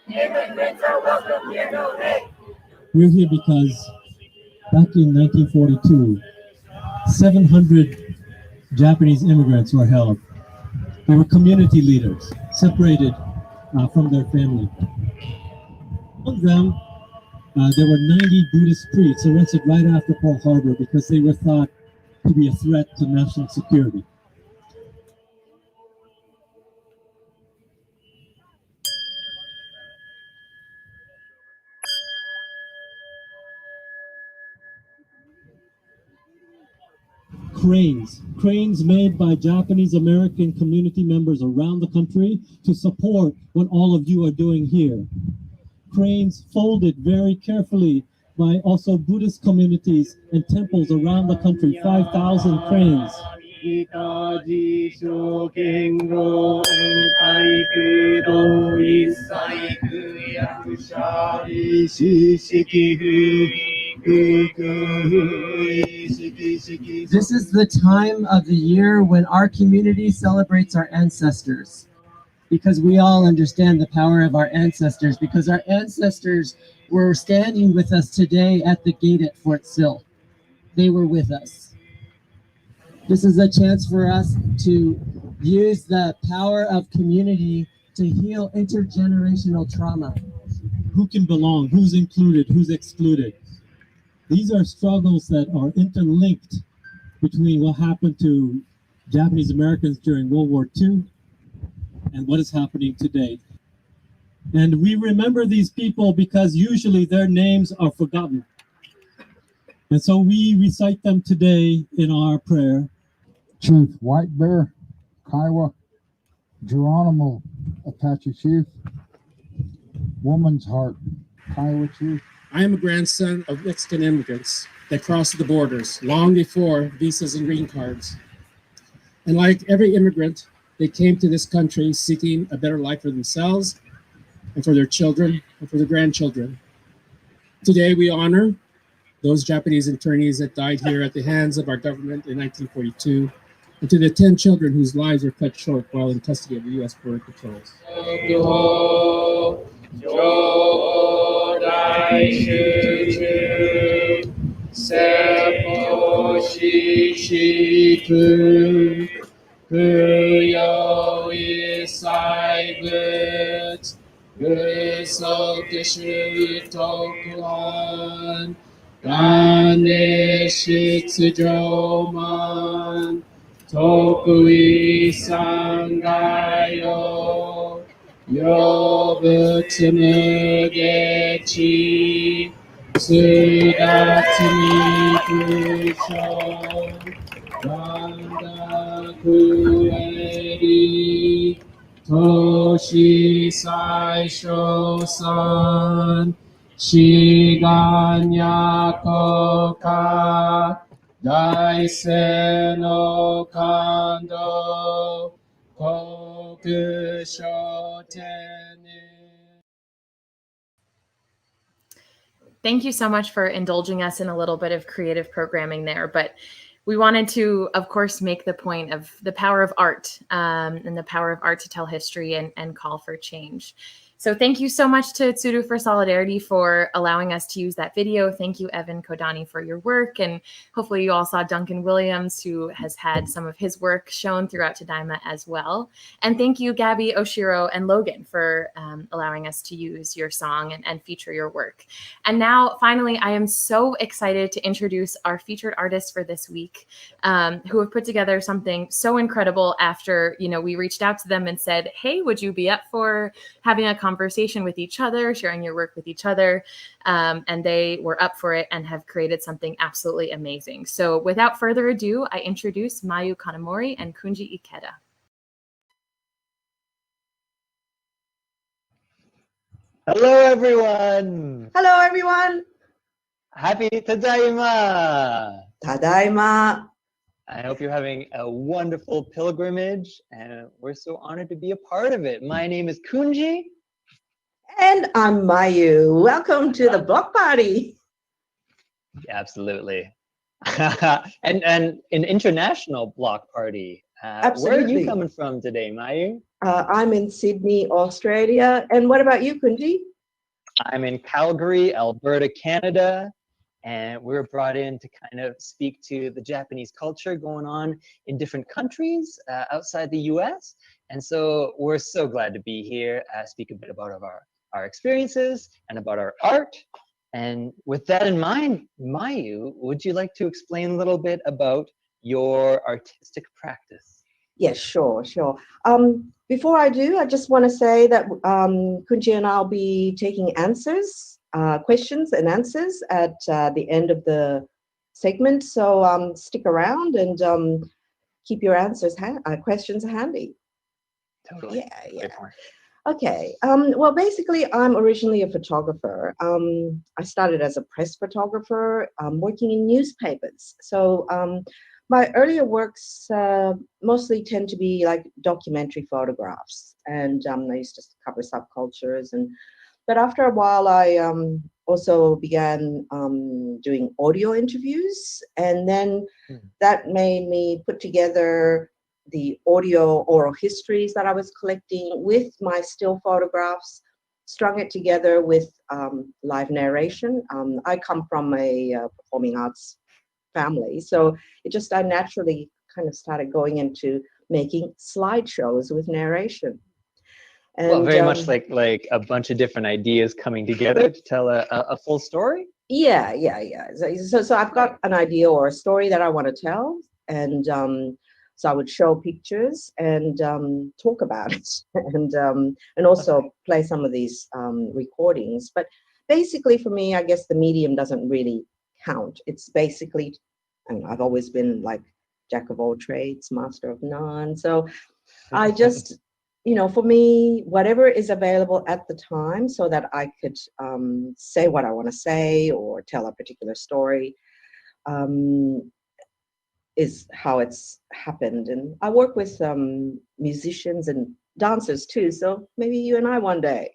Immigrants are welcome here, no hate. We're here because back in 1942, 700 Japanese immigrants were held. They were community leaders, separated from their family. Among them, there were 90 Buddhist priests arrested right after Pearl Harbor because they were thought to be a threat to national security. Cranes made by Japanese American community members around the country to support what all of you are doing here. Cranes folded very carefully by also Buddhist communities and temples around the country, 5,000 cranes. This is the time of the year when our community celebrates our ancestors, because we all understand the power of our ancestors, because our ancestors were standing with us today at the gate at Fort Sill. They were with us. This is a chance for us to use the power of community to heal intergenerational trauma. Who can belong? Who's included? Who's excluded? These are struggles that are interlinked between what happened to Japanese Americans during World War II and what is happening today. And we remember these people because usually their names are forgotten. And so we recite them today in our prayer. Chief White Bear, Kiowa, Geronimo, Apache Chief, Woman's Heart, Kiowa Chief. I am a grandson of Mexican immigrants that crossed the borders long before visas and green cards. And like every immigrant, they came to this country seeking a better life for themselves and for their children and for their grandchildren. Today, we honor those Japanese internees that died here at the hands of our government in 1942, and to the 10 children whose lives were cut short while in custody of the U.S. Border Patrols. Toshi Saisho San Shiganya Koka Daisen no Kando Kokusho Tene. Thank you so much for indulging us in a little bit of creative programming there. But we wanted to, of course, make the point of the power of art and the power of art to tell history and call for change. So thank you so much to Tsuru for Solidarity for allowing us to use that video. Thank you, Evan Kodani, for your work. And hopefully you all saw Duncan Williams, who has had some of his work shown throughout Tadaima as well. And thank you, Gaby, Oshiro, and Logan for allowing us to use your song and feature your work. And now, finally, I am so excited to introduce our featured artists for this week, who have put together something so incredible after, we reached out to them and said, hey, would you be up for having a conversation with each other, sharing your work with each other? And they were up for it and have created something absolutely amazing. So without further ado, I introduce Mayu Kanamori and Kunji Ikeda. Hello, everyone. Hello, everyone. Happy Tadaima. Tadaima. I hope you're having a wonderful pilgrimage, and we're so honored to be a part of it. My name is Kunji. And I'm Mayu. Welcome to the block party. Absolutely. and an international block party. Absolutely. Where are you coming from today, Mayu? I'm in Sydney, Australia. And what about you, Kunji? I'm in Calgary, Alberta, Canada. And we were brought in to kind of speak to the Japanese culture going on in different countries outside the US. And so we're so glad to be here, speak a bit about our experiences and about our art. And with that in mind, Mayu, would you like to explain a little bit about your artistic practice? Yes, sure. Before I do, I just want to say that Kunji and I'll be taking questions and answers at the end of the segment. So stick around and keep your questions handy. Totally. Yeah. Okay. Well, basically, I'm originally a photographer. I started as a press photographer, working in newspapers. So my earlier works mostly tend to be like documentary photographs, and I used to cover subcultures. But after a while, I also began doing audio interviews, and then that made me put together the audio oral histories that I was collecting with my still photographs, strung it together with live narration. I come from a performing arts family, so I naturally kind of started going into making slideshows with narration. And, well, very much like a bunch of different ideas coming together to tell a full story? Yeah. So I've got an idea or a story that I want to tell, and so I would show pictures and talk about it, and also play some of these recordings. But basically, for me, I guess the medium doesn't really count. It's basically, I've always been like jack of all trades, master of none. So I just, for me, whatever is available at the time, so that I could say what I want to say or tell a particular story, is how it's happened. And I work with musicians and dancers too, so maybe you and I one day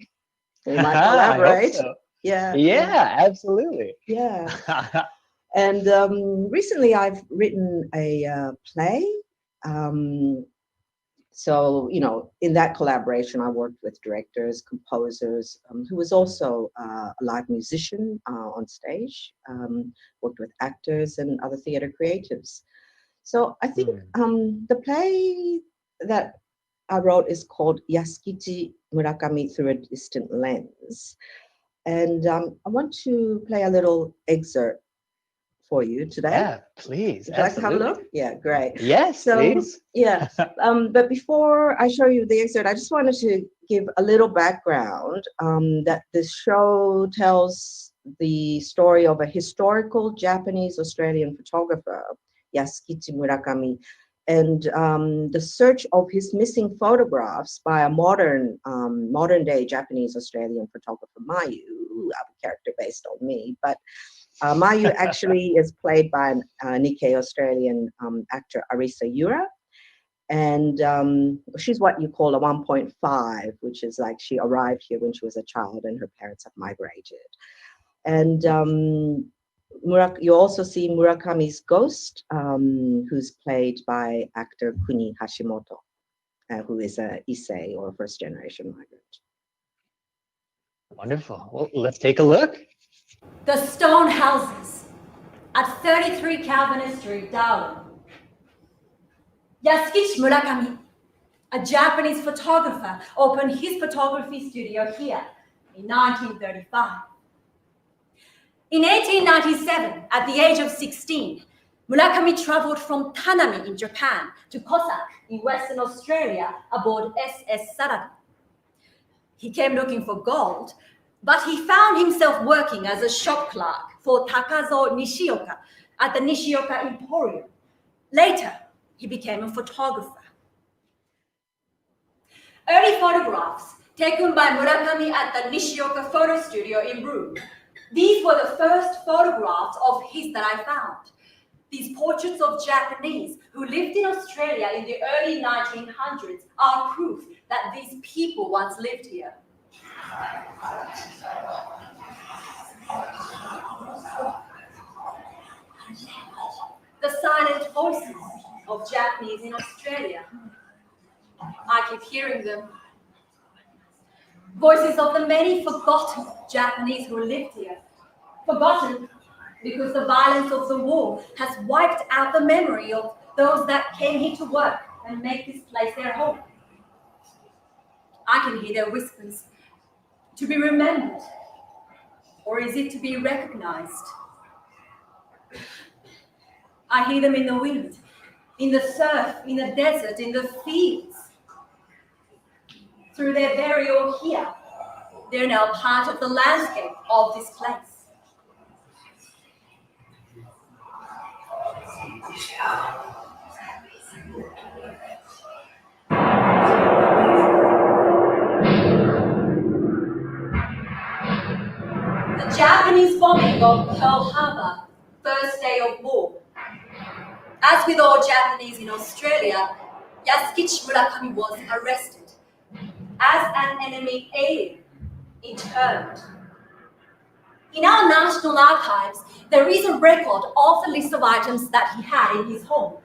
we might collaborate. I hope so. Yeah, absolutely. Yeah. And recently I've written a play. So, in that collaboration, I worked with directors, composers, who was also a live musician on stage, worked with actors and other theater creatives. So I think the play that I wrote is called Yasukichi Murakami Through a Distant Lens. And I want to play a little excerpt for you today. Yeah, please. Would you like to have a look? Yeah, great. Yes, please. Yeah. But before I show you the excerpt, I just wanted to give a little background that this show tells the story of a historical Japanese-Australian photographer, Yasukichi Murakami, and the search of his missing photographs by a modern-day Japanese-Australian photographer, Mayu, a character based on me, but Mayu actually is played by a Nikkei Australian actor, Arisa Yura, and she's what you call a 1.5, which is like she arrived here when she was a child and her parents have migrated. And you also see Murakami's ghost, who's played by actor Kuni Hashimoto, who is a Issei or first-generation migrant. Wonderful. Well, let's take a look. The stone houses at 33 Calvin Street, Darwin. Yasukichi Murakami, a Japanese photographer, opened his photography studio here in 1935. In 1897, at the age of 16, Murakami traveled from Tanami in Japan to Cossack in Western Australia aboard SS Sarada. He came looking for gold, but he found himself working as a shop clerk for Takazo Nishioka at the Nishioka Emporium. Later, he became a photographer. Early photographs taken by Murakami at the Nishioka photo studio in Bru. These were the first photographs of his that I found. These portraits of Japanese who lived in Australia in the early 1900s are proof that these people once lived here. The silent voices of Japanese in Australia. I keep hearing them. Voices of the many forgotten Japanese who lived here. Forgotten because the violence of the war has wiped out the memory of those that came here to work and make this place their home. I can hear their whispers. To be remembered, or is it to be recognized? I hear them in the wind, in the surf, in the desert, in the fields. Through their burial here, they're now part of the landscape of this place. The Japanese bombing of Pearl Harbor, first day of war. As with all Japanese in Australia, Yasukichi Murakami was arrested as an enemy alien, interned. In our national archives, there is a record of the list of items that he had in his home.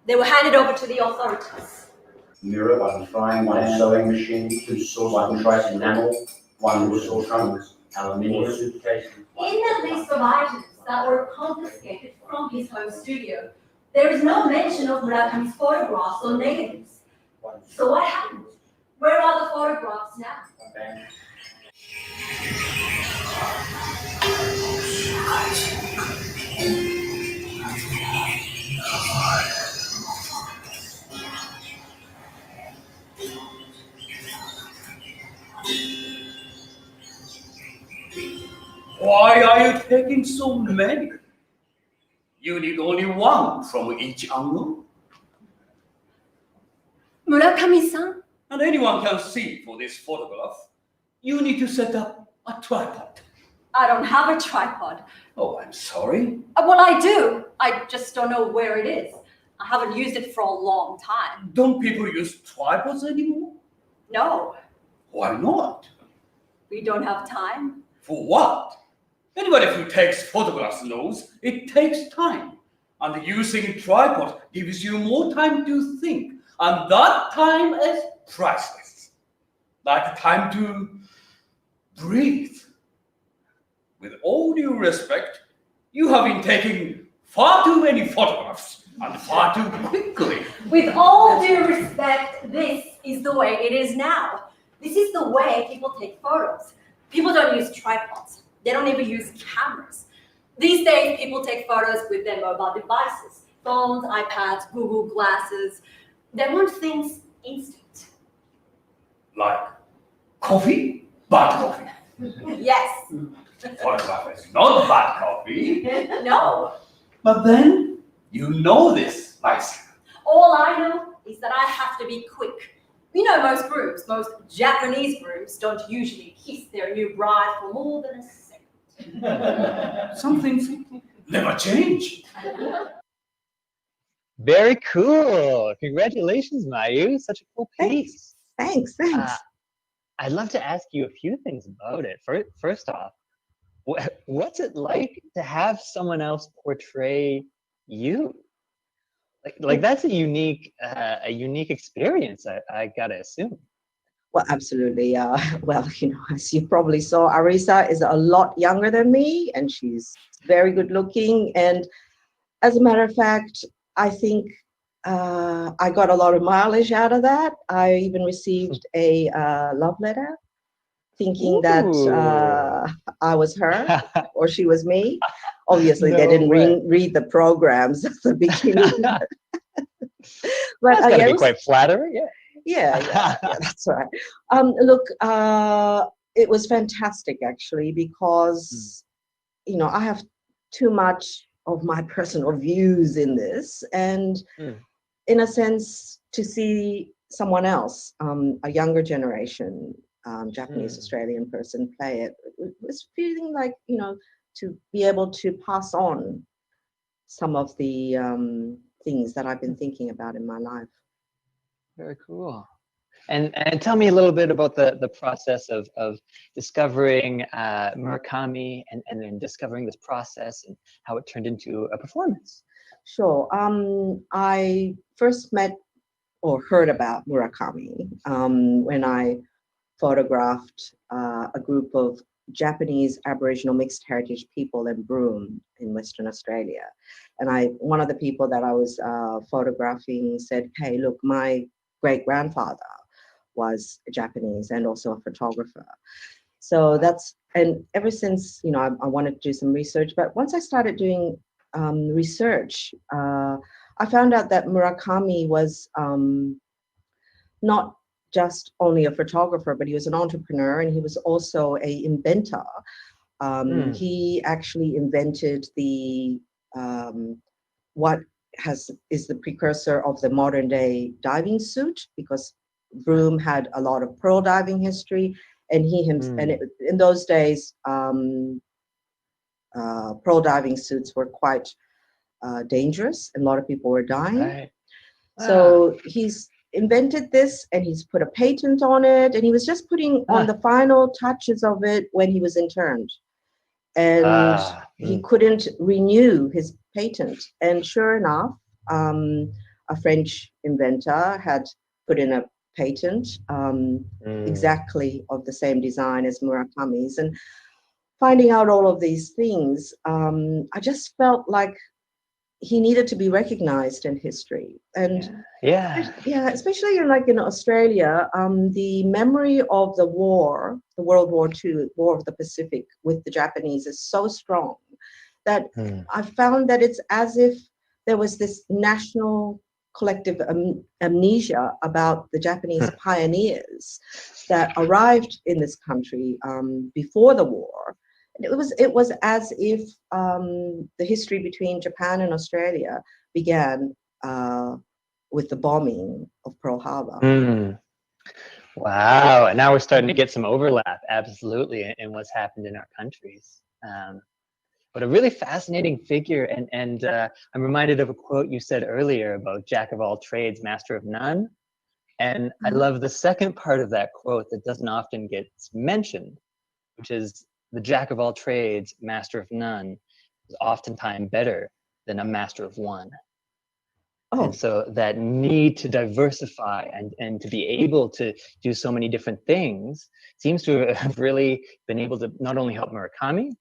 They were handed over to the authorities. Mirror, one frying, one sewing machine, two saws, one trace enamel, one saw trunks, aluminium suitcase. In the list of items that were confiscated from his home studio, there is no mention of Murakami's photographs or negatives. So what happened? Where are the photographs now? Okay. Why are you taking so many? You need only one from each angle. Murakami-san? And anyone can see for this photograph. You need to set up a tripod. I don't have a tripod. Oh, I'm sorry. Well, I do. I just don't know where it is. I haven't used it for a long time. Don't people use tripods anymore? No, Why not? we don't have time. For what? Anybody who takes photographs knows it takes time. And using a tripod gives you more time to think. And that time is priceless. Like time to breathe. With all due respect, you have been taking far too many photographs and far too quickly. With all due respect, this is the way it is now. This is the way people take photos. People don't use tripods. They don't even use cameras. These days, people take photos with their mobile devices, phones, iPads, Google Glasses. They want things instant. Like coffee, bad coffee. Yes. Photograph is not bad coffee. No. But then, you know this, Liza. All I know is that I have to be quick. You know, most grooms, most Japanese grooms, don't usually kiss their new bride for more than a second. Some things never change. Very cool. Congratulations, Mayu. Such a cool piece. Thanks. I'd love to ask you a few things about it. First off, what's it like to have someone else portray you? Like that's a unique experience. I gotta assume. Well, absolutely. Well, as you probably saw, Arisa is a lot younger than me, and she's very good looking. And as a matter of fact, I think I got a lot of mileage out of that. I even received a love letter thinking that I was her or she was me. Obviously, they didn't read the programs at the beginning. But that's gotta be quite flattering, yeah. Yeah, that's right. Look, it was fantastic actually, because I have too much of my personal views in this, and in a sense, to see someone else, a younger generation, Japanese Australian person play it, was feeling like to be able to pass on some of the things that I've been thinking about in my life. Very cool. And tell me a little bit about the process of discovering Murakami and then discovering this process and how it turned into a performance. Sure. I first met or heard about Murakami when I photographed a group of Japanese Aboriginal mixed heritage people in Broome in Western Australia. And one of the people that I was photographing said, hey, look, my great-grandfather was Japanese and also a photographer. So and ever since, I wanted to do some research, but once I started doing research, I found out that Murakami was not just only a photographer, but he was an entrepreneur, and he was also an inventor. He actually invented the what is the precursor of the modern day diving suit, because Broome had a lot of pearl diving history, and in those days, pearl diving suits were quite dangerous, and a lot of people were dying. Right. So he's invented this, and he's put a patent on it, and he was just putting on the final touches of it when he was interned. And he couldn't renew his patent. And sure enough, a French inventor had put in a patent exactly of the same design as Murakami's. And finding out all of these things, I just felt like he needed to be recognized in history. And especially in Australia, the memory of the war, the World War II, War of the Pacific with the Japanese is so strong that I found that it's as if there was this national collective amnesia about the Japanese pioneers that arrived in this country before the war. It was as if the history between Japan and Australia began with the bombing of Pearl Harbor. Wow, and now we're starting to get some overlap, absolutely, in what's happened in our countries. But a really fascinating figure, and I'm reminded of a quote you said earlier about Jack of all trades, master of none. And I love the second part of that quote that doesn't often get mentioned, which is the Jack of all trades, master of none, is oftentimes better than a master of one. And so that need to diversify and to be able to do so many different things seems to have really been able to not only help Murakami,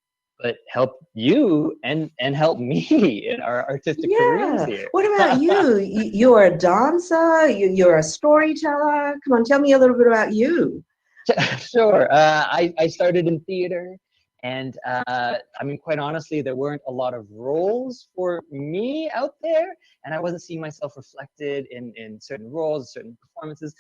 but help you and help me in our artistic careers here. What about you? You're a dancer, you're a storyteller. Come on, tell me a little bit about you. Sure. I started in theater, and I mean, quite honestly, there weren't a lot of roles for me out there, and I wasn't seeing myself reflected in certain roles, certain performances.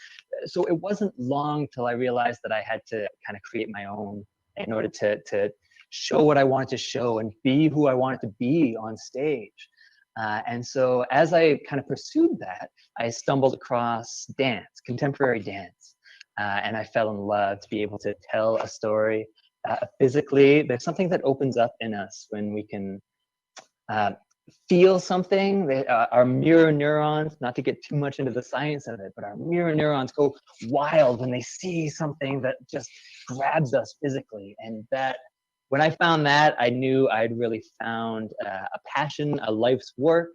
So it wasn't long till I realized that I had to kind of create my own in order to show what I wanted to show and be who I wanted to be on stage. And so as I kind of pursued that, I stumbled across dance, contemporary dance. And I fell in love to be able to tell a story physically. There's something that opens up in us when we can feel something. Our mirror neurons, not to get too much into the science of it, but our mirror neurons go wild when they see something that just grabs us physically. And that, when I found that, I knew I'd really found a passion, a life's work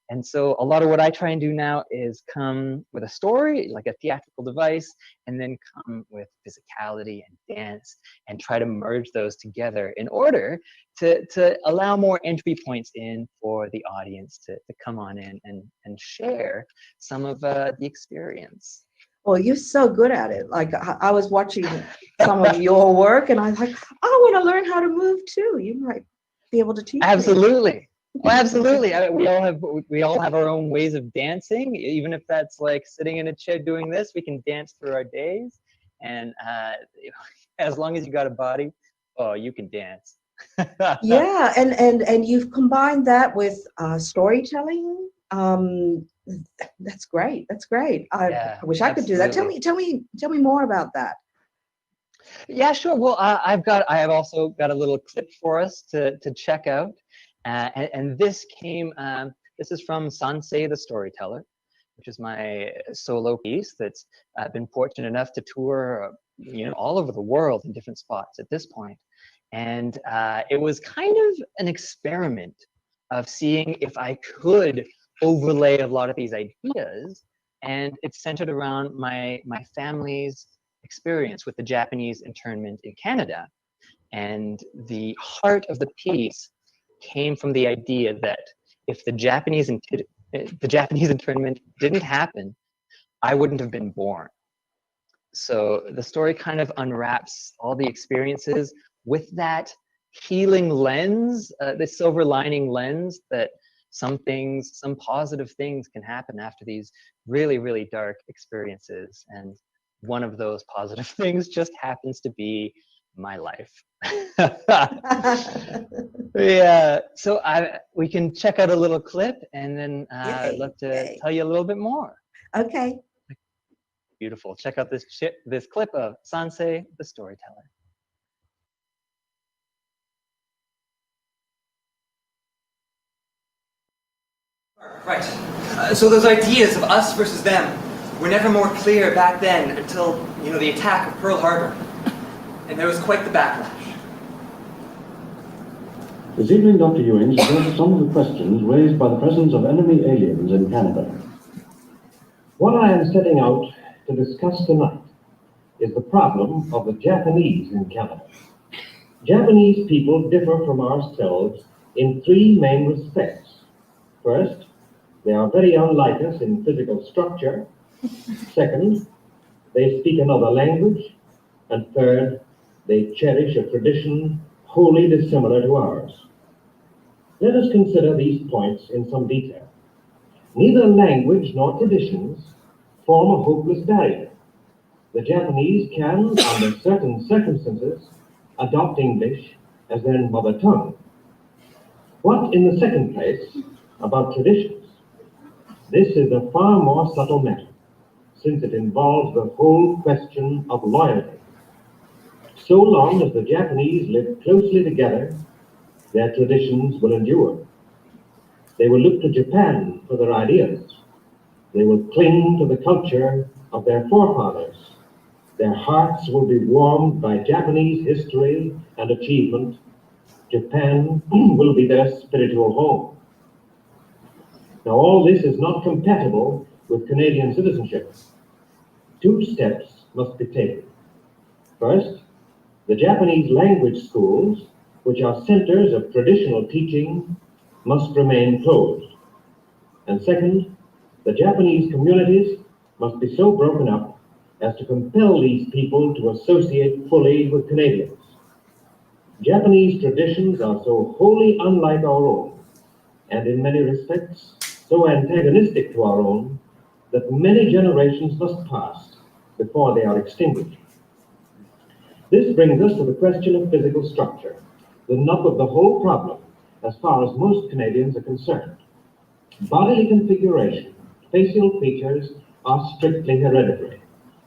And so a lot of what I try and do now is come with a story, like a theatrical device, and then come with physicality and dance and try to merge those together in order to allow more entry points in for the audience to come on in and share some of the experience. Well, you're so good at it. Like I was watching some of your work and I was like, I want to learn how to move too. You might be able to teach me. Absolutely. Well, absolutely. We all have our own ways of dancing, even if that's like sitting in a chair doing this. We can dance through our days, and as long as you got a body, oh, you can dance. Yeah, and you've combined that with storytelling. That's great. That's great. I wish I could do that. Tell me more about that. Yeah, sure. Well, I have also got a little clip for us to check out. And this came, this is from Yonsei the Storyteller, which is my solo piece that's been fortunate enough to tour, all over the world in different spots at this point. And it was kind of an experiment of seeing if I could overlay a lot of these ideas. And it's centered around my family's experience with the Japanese internment in Canada. And the heart of the piece came from the idea that if the Japanese internment didn't happen, I wouldn't have been born. So the story kind of unwraps all the experiences with that healing lens, the silver lining lens that some positive things can happen after these really, really dark experiences. And one of those positive things just happens to be my life. Yeah, so we can check out a little clip, and then I'd love to tell you a little bit more. Okay. Beautiful. Check out this clip of Yonsei the Storyteller. Right. So those ideas of us versus them were never more clear back then until, the attack of Pearl Harbor. And there was quite the backlash. This evening, Dr. Ewing addressed some of the questions raised by the presence of enemy aliens in Canada. What I am setting out to discuss tonight is the problem of the Japanese in Canada. Japanese people differ from ourselves in three main respects. First, they are very unlike us in physical structure. Second, they speak another language. And third, they cherish a tradition wholly dissimilar to ours. Let us consider these points in some detail. Neither language nor traditions form a hopeless barrier. The Japanese can, under certain circumstances, adopt English as their mother tongue. What, in the second place, about traditions? This is a far more subtle matter, since it involves the whole question of loyalty. So long as the Japanese live closely together, their traditions will endure. They will look to Japan for their ideas. They will cling to the culture of their forefathers. Their hearts will be warmed by Japanese history and achievement. Japan will be their spiritual home. Now, all this is not compatible with Canadian citizenship. Two steps must be taken. First, the Japanese language schools, which are centers of traditional teaching, must remain closed. And second, the Japanese communities must be so broken up as to compel these people to associate fully with Canadians. Japanese traditions are so wholly unlike our own, and in many respects so antagonistic to our own, that many generations must pass before they are extinguished. This brings us to the question of physical structure, the nub of the whole problem as far as most Canadians are concerned. Bodily configuration, facial features are strictly hereditary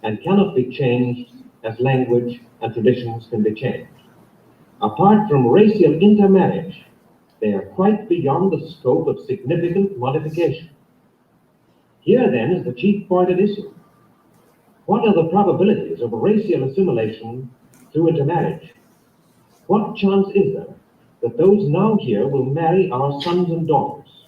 and cannot be changed as language and traditions can be changed. Apart from racial intermarriage, they are quite beyond the scope of significant modification. Here then is the chief point at issue. What are the probabilities of racial assimilation through intermarriage? What chance is there that those now here will marry our sons and daughters?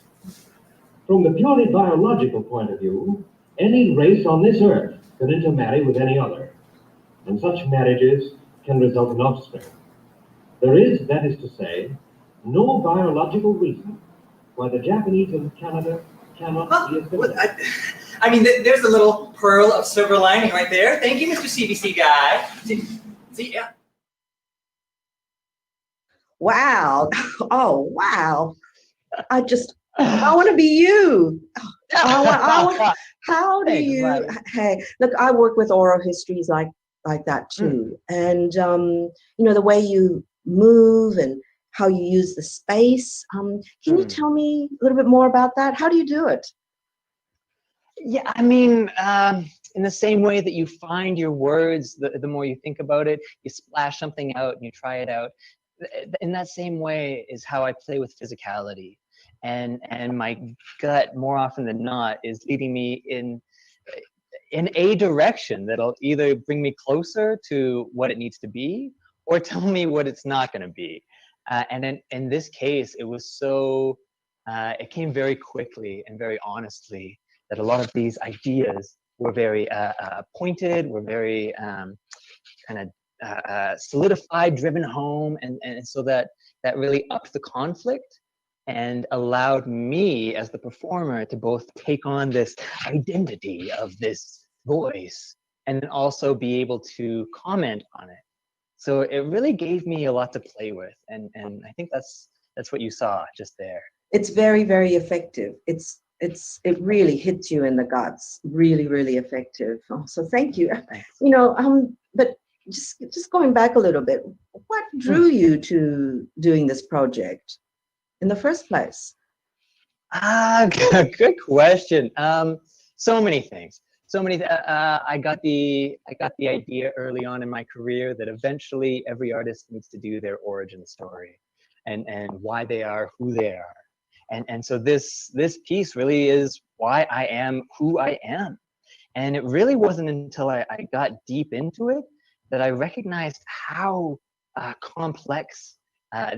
From the purely biological point of view, any race on this earth could intermarry with any other, and such marriages can result in offspring. There is, that is to say, no biological reason why the Japanese in Canada cannot be assimilated. I mean, there's a little pearl of silver lining right there. Thank you, Mr. CBC guy. See, yeah. Wow. Oh, wow. I want to be you. How do Thanks, you, Mayu. hey, look, I work with oral histories like that too. And, you know, the way you move and how you use the space. Can you tell me a little bit more about that? How do you do it? Yeah, I mean, in the same way that you find your words, the more you think about it, you splash something out and you try it out. In that same way is how I play with physicality. And my gut, more often than not, is leading me in a direction that'll either bring me closer to what it needs to be or tell me what it's not going to be. And in this case, it was so, it came very quickly and very honestly that a lot of these ideas were very pointed, were very kind of solidified, driven home, and so that really upped the conflict and allowed me as the performer to both take on this identity of this voice and then also be able to comment on it. So it really gave me a lot to play with, and I think that's what you saw just there. It's very, very effective. It really hits you in the guts. Really, really effective. Oh, so thank you. You know, but just going back a little bit, what drew you to doing this project in the first place? Good question. So many things. So many. I got the idea early on in my career that eventually every artist needs to do their origin story, and why they are who they are, and so this piece really is why I am who I am, and it really wasn't until I got deep into it that I recognized how complex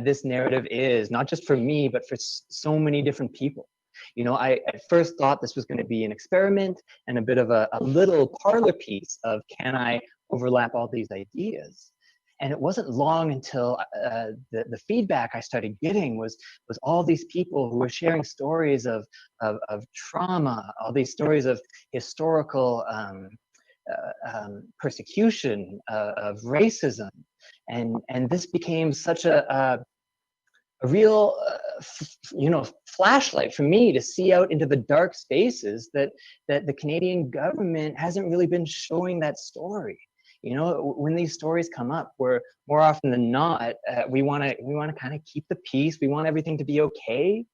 this narrative is, not just for me, but for so many different people. You know, I at first thought this was going to be an experiment and a bit of a little parlor piece of can I overlap all these ideas? And it wasn't long until the feedback I started getting was all these people who were sharing stories of trauma, all these stories of historical persecution, of racism, and this became such a real flashlight for me to see out into the dark spaces that the Canadian government hasn't really been showing that story. You know, when these stories come up, we're more often than not we want to kind of keep the peace. We want everything to be okay.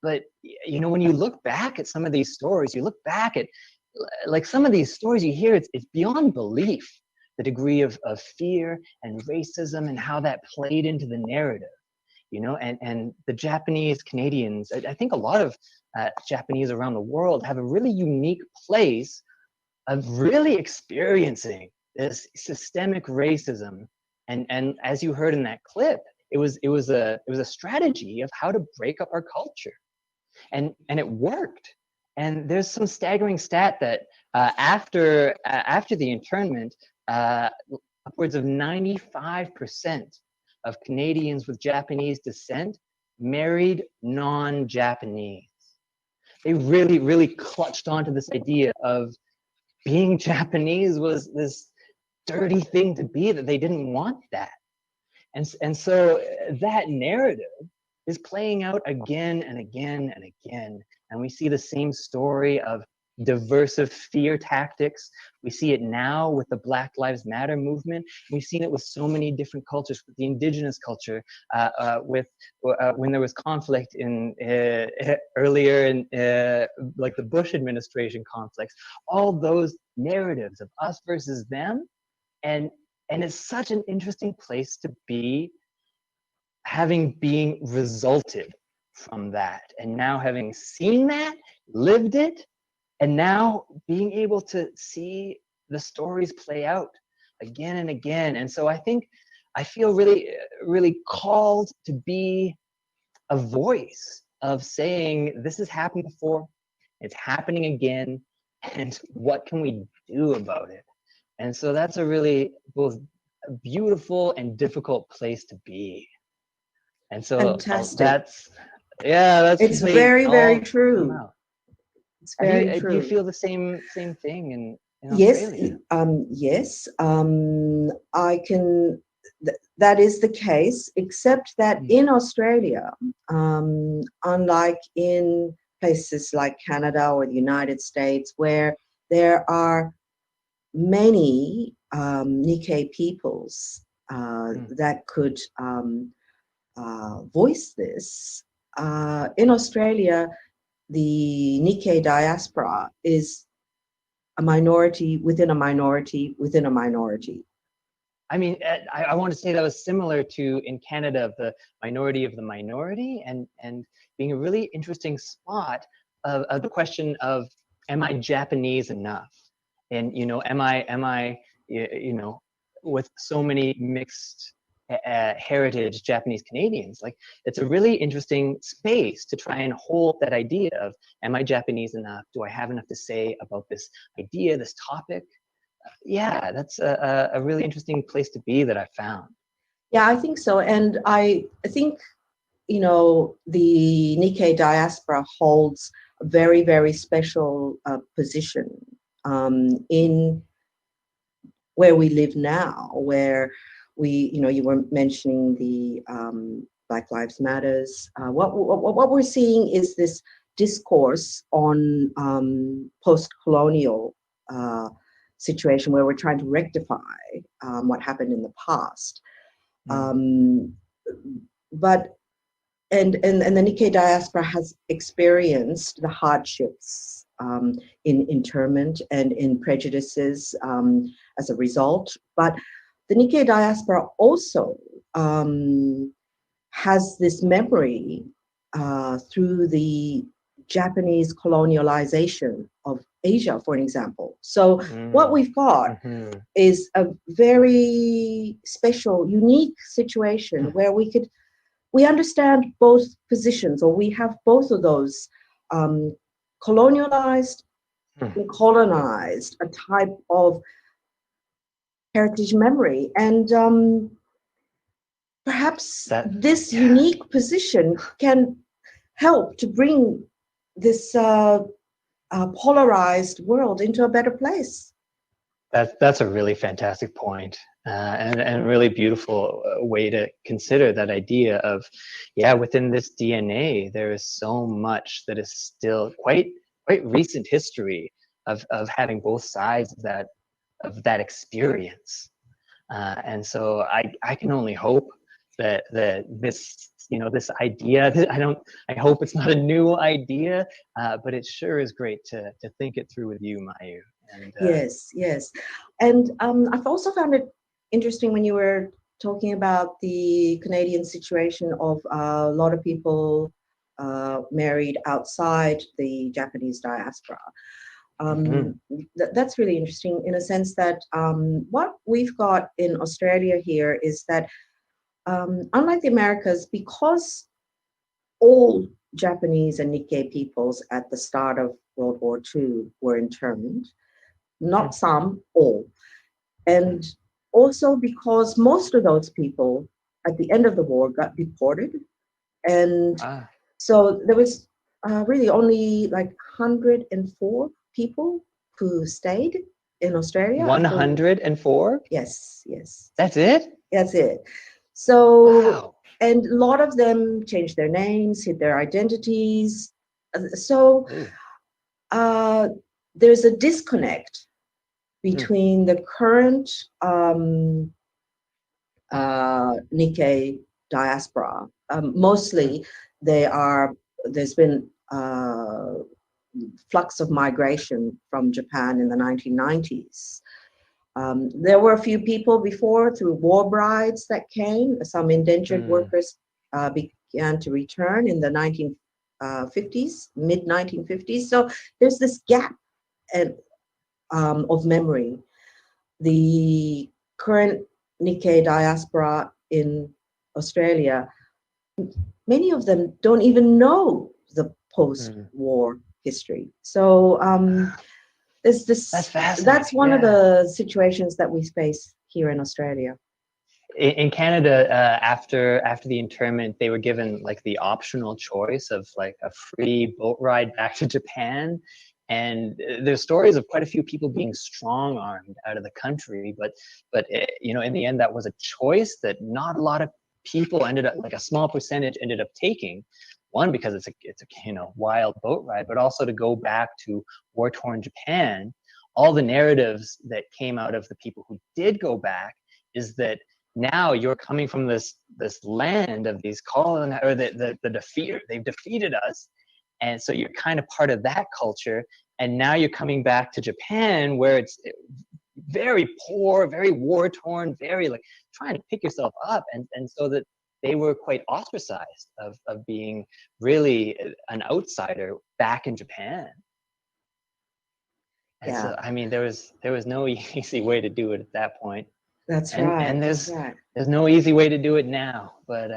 But you know, when you look back at some of these stories, you look back at like some of these stories you hear, it's beyond belief, the degree of fear and racism and how that played into the narrative. You know, and the Japanese Canadians, I think a lot of Japanese around the world have a really unique place of really experiencing this systemic racism. And as you heard in that clip, it was a strategy of how to break up our culture, and it worked. And there's some staggering stat that after the internment, upwards of 95% of Canadians with Japanese descent married non-Japanese. They really, really clutched onto this idea of being Japanese was this dirty thing to be, that they didn't want that. And so that narrative is playing out again and again and again. And we see the same story of diversive fear tactics. We see it now with the Black Lives Matter movement. We've seen it with so many different cultures, with the Indigenous culture, when there was conflict in earlier in like the Bush administration conflicts. All those narratives of us versus them, and it's such an interesting place to be, having been resulted from that, and now having seen that, lived it, and now being able to see the stories play out again and again. And so I think I feel really, really called to be a voice of saying this has happened before, it's happening again, and what can we do about it? And so that's a really both beautiful and difficult place to be. And so Fantastic. that's It's really very, very all true. come out. It's very Do true. you feel the same thing in Yes, Australia? yes, I can. That is the case, except that in Australia, unlike in places like Canada or the United States, where there are many Nikkei peoples that could voice this, in Australia, the Nikkei diaspora is a minority within a minority within a minority. I mean, I want to say that was similar to in Canada, of the minority, and being a really interesting spot of the question of, am I Japanese enough? And am I with so many mixed heritage Japanese Canadians? Like, it's a really interesting space to try and hold that idea of, am I Japanese enough? Do I have enough to say about this idea, this topic? Yeah, that's a really interesting place to be that I found. Yeah, I think so. And I think, the Nikkei diaspora holds a very, very special position in where we live now, where you were mentioning the Black Lives Matters. What we're seeing is this discourse on post-colonial situation where we're trying to rectify what happened in the past. But the Nikkei diaspora has experienced the hardships in internment and in prejudices as a result. But the Nikkei diaspora also has this memory through the Japanese colonialization of Asia, for an example. So what we've got is a very special, unique situation where we understand both positions, or we have both of those, colonialized and colonized, a type of heritage memory. And perhaps this unique position can help to bring this polarized world into a better place. That's a really fantastic point, and a really beautiful way to consider that idea of, within this DNA, there is so much that is still quite recent history of having both sides of that experience, and so I can only hope that this this idea, I hope it's not a new idea, but it sure is great to think it through with you, Mayu. And, yes. And I've also found it interesting when you were talking about the Canadian situation of a lot of people married outside the Japanese diaspora. That's really interesting in a sense that what we've got in Australia here is that unlike the Americas, because all Japanese and Nikkei peoples at the start of World War II were interned, not some, all. And also because most of those people at the end of the war got deported. And so there was really only like 104 people who stayed in Australia. 104? Yes. That's it? That's it. So, and a lot of them changed their names, hid their identities. So there's a disconnect between the current Nikkei diaspora. Mostly there's been flux of migration from Japan in the 1990s. There were a few people before through war brides that came. Some indentured workers began to return in the 1950s, mid-1950s. So there's this gap of memory. The current Nikkei diaspora in Australia, many of them don't even know post-war history. So there's this. That's one of the situations that we face here in Australia. In Canada, after the internment, they were given like the optional choice of like a free boat ride back to Japan. And there's stories of quite a few people being strong-armed out of the country, but you know, in the end, that was a choice that not a lot of people ended up, like a small percentage ended up taking. One, because it's a you know, wild boat ride, but also to go back to war-torn Japan. All the narratives that came out of the people who did go back is that now you're coming from this land of these or the defeater. They've defeated us. And so you're kind of part of that culture. And now you're coming back to Japan, where it's very poor, very war-torn, very like trying to pick yourself up. And so that they were quite ostracized of being really an outsider back in Japan. And Yeah. so, I mean, there was no easy way to do it at that point. That's right. And there's no easy way to do it now, but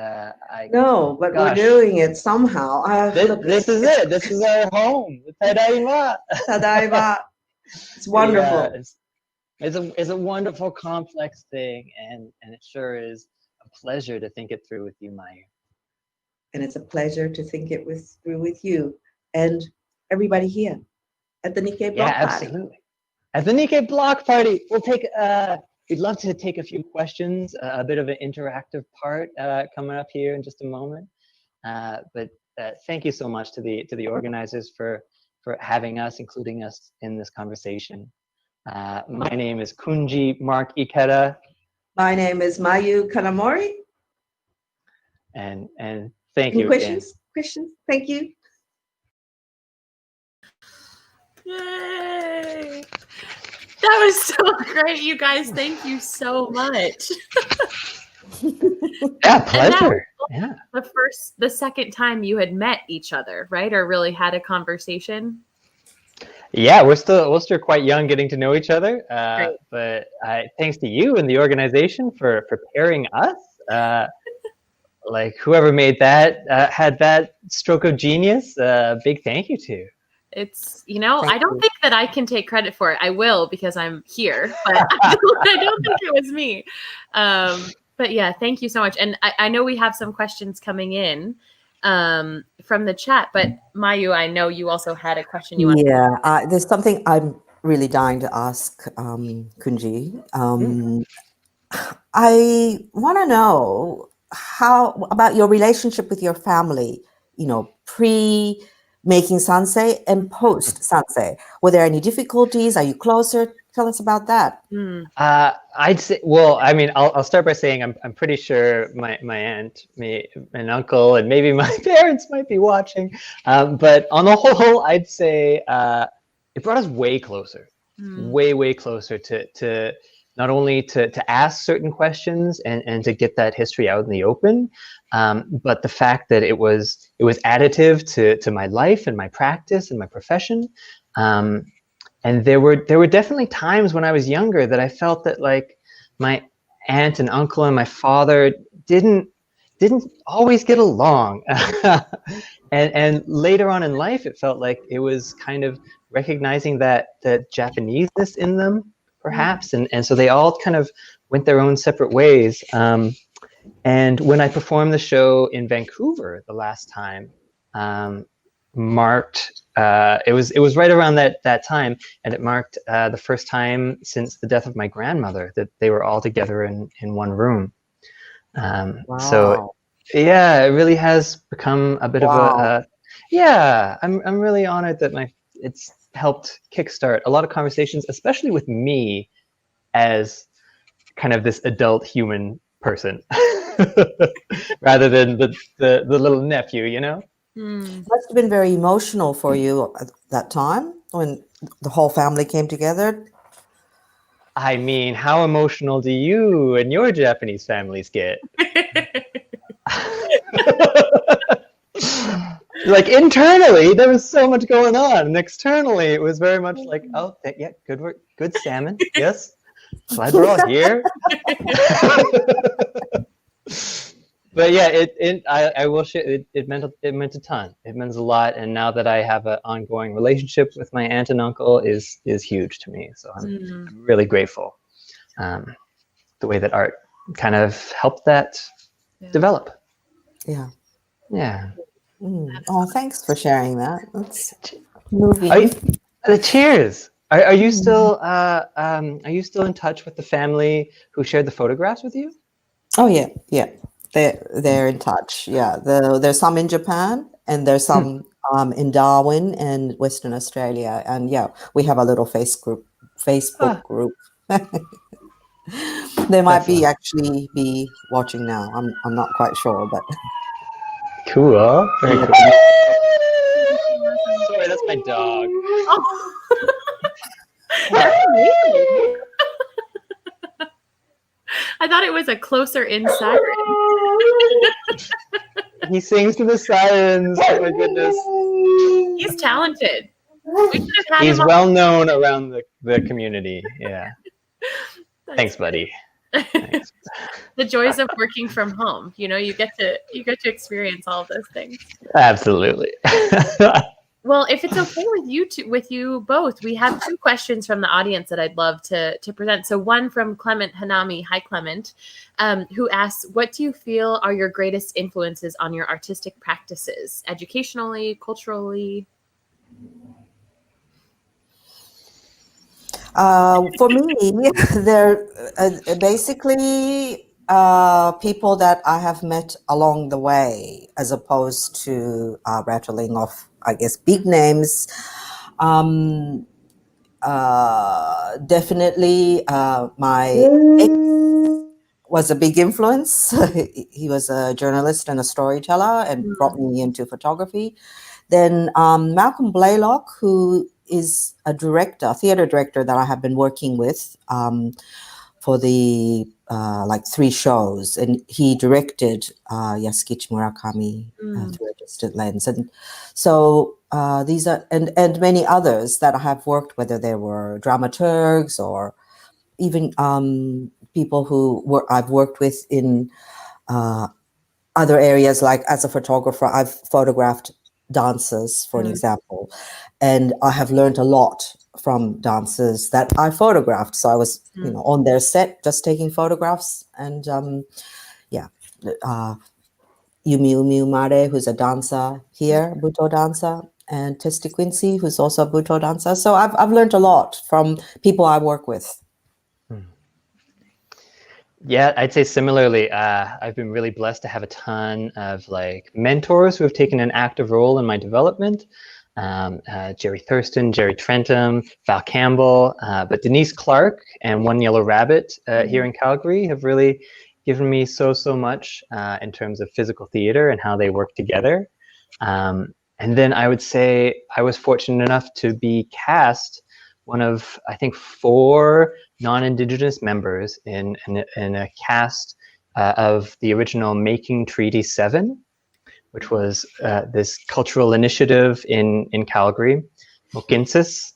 we're doing it somehow. This is it. This is our home. Tadaima. Tadaima. It's wonderful. Yeah, it's a wonderful, complex thing, and it sure is a pleasure to think it through with you, Mayu. And it's a pleasure to think it through with you and everybody here at the Nikkei Block Party. Yeah, absolutely. At the Nikkei Block Party, we'll take. We'd love to take a few questions, a bit of an interactive part coming up here in just a moment. But thank you so much to the organizers for having us, including us in this conversation. My name is Kunji Ikeda. My name is Mayu Kanamori. And thank you. Questions? Questions? Thank you. Yay! That was so great, you guys. Thank you so much. Yeah, pleasure. Yeah. The second time you had met each other, right? Or really had a conversation? Yeah, we're still quite young getting to know each other. But thanks to you and the organization for preparing us. Like whoever made that, had that stroke of genius, big thank you to. It's, you know, I don't think that I can take credit for it. I will because I'm here, but I don't think it was me. But yeah, thank you so much. And I know we have some questions coming in from the chat, but Mayu, I know you also had a question you wanted to ask. Yeah, there's something I'm really dying to ask Kunji. I want to know about your relationship with your family, you know, pre-making Sansei and post-Sansei. Were there any difficulties? Are you closer? Tell us about that. I'd say, well, I mean, I'll start by saying I'm pretty sure my aunt, and uncle, and maybe my parents might be watching. But on the whole, I'd say it brought us way closer, way closer to not only to ask certain questions and to get that history out in the open, but the fact that it was additive to my life and my practice and my profession. And there were definitely times when I was younger that I felt that like my aunt and uncle and my father didn't always get along. and later on in life, it felt like it was kind of recognizing that Japaneseness in them, perhaps. And so they all kind of went their own separate ways. And when I performed the show in Vancouver the last time, marked it was right around that time, and it marked the first time since the death of my grandmother that they were all together in one room. Wow. So yeah, it really has become a bit of a I'm really honored that it's helped kickstart a lot of conversations, especially with me as kind of this adult human person rather than the little nephew, you know. Must have been very emotional for you at that time when the whole family came together. I mean, how emotional do you and your Japanese families get? Like internally, there was so much going on, and externally, it was very much like, oh, yeah, good work, good salmon, yes. Glad we're all here. But yeah, I will share, it meant a ton. It meant a lot, and now that I have an ongoing relationship with my aunt and uncle is huge to me. So I'm really grateful. The way that art kind of helped that develop. Yeah. Yeah. Oh, thanks for sharing that. That's moving. Cheers. Are you still in touch with the family who shared the photographs with you? Oh yeah, yeah. They're in touch. Yeah. There's some in Japan and there's some in Darwin and Western Australia. And yeah, we have a little Facebook group. They might actually be watching now. I'm not quite sure, but cool. Very cool. Sorry, that's my dog. I thought it was a closer in siren. He sings to the sirens. Oh my goodness. He's talented. We should have had He's him on. well known around the community. Yeah. Thanks, buddy. Thanks. The joys of working from home. You know, you get to experience all of those things. Absolutely. Well, if it's okay with you both, we have two questions from the audience that I'd love to present. So one from Clement Hanami, hi Clement, who asks, what do you feel are your greatest influences on your artistic practices, educationally, culturally? For me, they're basically people that I have met along the way, as opposed to rattling off, I guess, big names. Definitely, my ex was a big influence. He was a journalist and a storyteller and brought me into photography. Then Malcolm Blaylock, who is a theater director that I have been working with for the like 3 shows, and he directed Yasukichi Murakami Through a Distant Lens, and so these are and many others that I have worked, whether they were dramaturgs or even people who I've worked with in other areas, like as a photographer, I've photographed dancers, for an example, and I have learned a lot from dancers that I photographed. So I was, on their set, just taking photographs, and Yumi Umare, who's a dancer here, Buto dancer, and Testi Quincy, who's also a Buto dancer. So I've learned a lot from people I work with. Yeah, I'd say similarly. I've been really blessed to have a ton of like mentors who have taken an active role in my development. Jerry Thurston, Jerry Trentham, Val Campbell, but Denise Clark and One Yellow Rabbit here in Calgary have really given me so much in terms of physical theater and how they work together. And then I would say I was fortunate enough to be cast one of, I think, 4 non-Indigenous members in a cast of the original Making Treaty 7, which was this cultural initiative in Calgary, Mokinsis,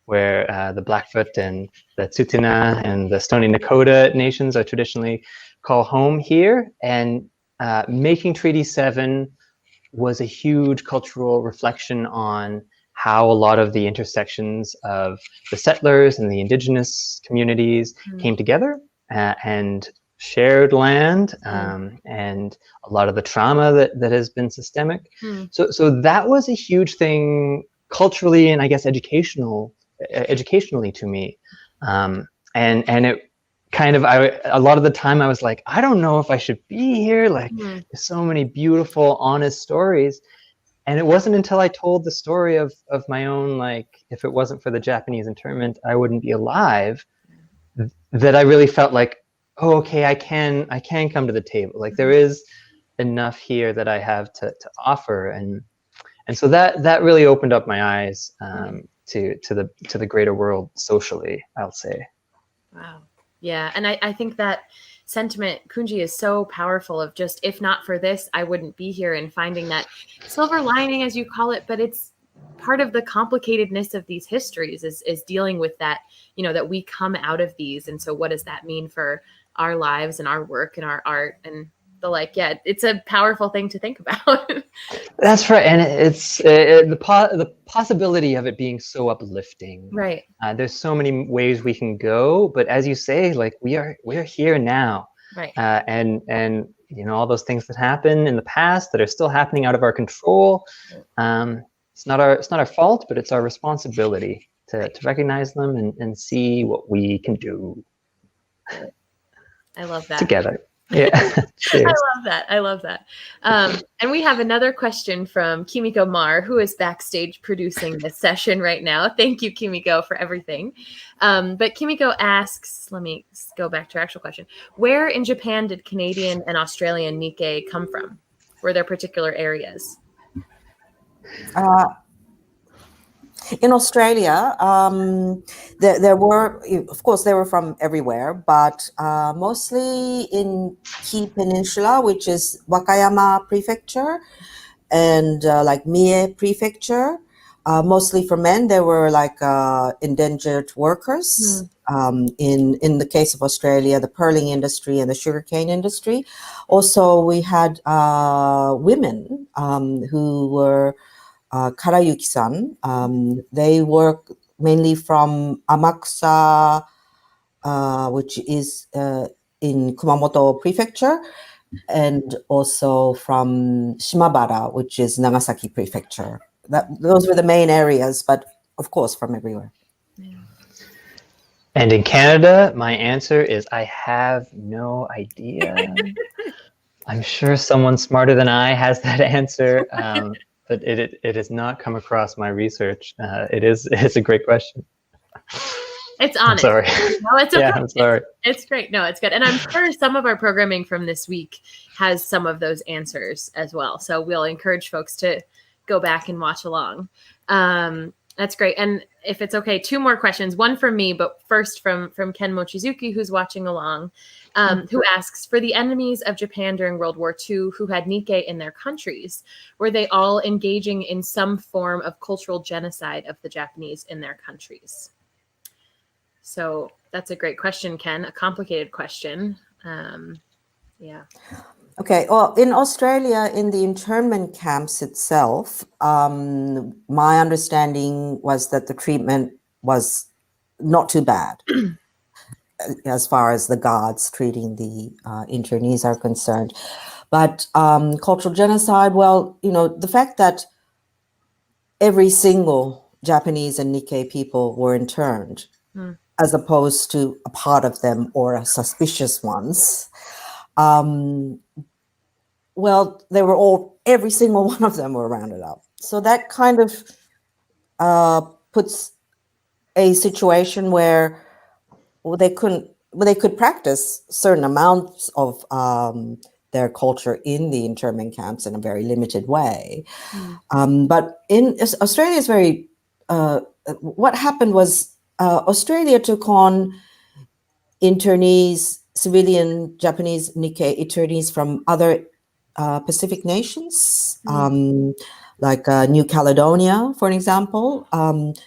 where the Blackfoot and the Tsuut'ina and the Stoney Nakoda nations are traditionally called home here. And Making Treaty 7 was a huge cultural reflection on how a lot of the intersections of the settlers and the Indigenous communities came together and shared land, and a lot of the trauma that has been systemic. So that was a huge thing culturally, and I guess educationally to me. And it kind of, a lot of the time I was like, I don't know if I should be here. Like, there's so many beautiful, honest stories. And it wasn't until I told the story of my own, like, if it wasn't for the Japanese internment, I wouldn't be alive, that I really felt like, oh, okay, I can come to the table. Like, there is enough here that I have to offer. And so that really opened up my eyes to the greater world socially, I'll say. Wow. Yeah. And I think that sentiment, Kunji, is so powerful of just, if not for this, I wouldn't be here, and finding that silver lining, as you call it, but it's part of the complicatedness of these histories is dealing with that, that we come out of these. And so what does that mean for our lives and our work and our art? And yeah, it's a powerful thing to think about. That's right, and it's the possibility of it being so uplifting. Right. There's so many ways we can go, but as you say, like we're here now, right? And all those things that happened in the past that are still happening out of our control. It's not our fault, but it's our responsibility to recognize them and see what we can do. I love that. Together. Yeah. I love that. And we have another question from Kimiko Mar, who is backstage producing this session right now. Thank you, Kimiko, for everything. But Kimiko asks, let me go back to her actual question. Where in Japan did Canadian and Australian Nikkei come from? Were there particular areas? In Australia, there were, of course, they were from everywhere, but mostly in Kii Peninsula, which is Wakayama Prefecture, and like Mie Prefecture. Mostly for men, they were like indentured workers. In the case of Australia, the pearling industry and the sugarcane industry. Also, we had women who were Karayuki-san. They work mainly from Amakusa, which is in Kumamoto Prefecture, and also from Shimabara, which is Nagasaki Prefecture. Those were the main areas, but of course from everywhere. And in Canada, my answer is I have no idea. I'm sure someone smarter than I has that answer. But it has not come across my research. It's a great question. It's honest. I'm sorry. No, it's okay. Yeah, I'm sorry. It's great. No, it's good. And I'm sure some of our programming from this week has some of those answers as well. So we'll encourage folks to go back and watch along. That's great. And if it's okay, 2 more questions. One from me, but first from Ken Mochizuki, who's watching along, who asks, for the enemies of Japan during World War II who had Nikkei in their countries, were they all engaging in some form of cultural genocide of the Japanese in their countries? So that's a great question, Ken. A complicated question. Yeah. Okay, well, in Australia, in the internment camps itself, my understanding was that the treatment was not too bad as far as the guards treating the internees are concerned. But cultural genocide, well, the fact that every single Japanese and Nikkei people were interned, as opposed to a part of them or suspicious ones, well, they were every single one of them were rounded up. So that kind of puts a situation where they could practice certain amounts of their culture in the internment camps in a very limited way. But in Australia is very, what happened was Australia took on internees, civilian Japanese Nikkei internees from other Pacific nations, like New Caledonia, for an example,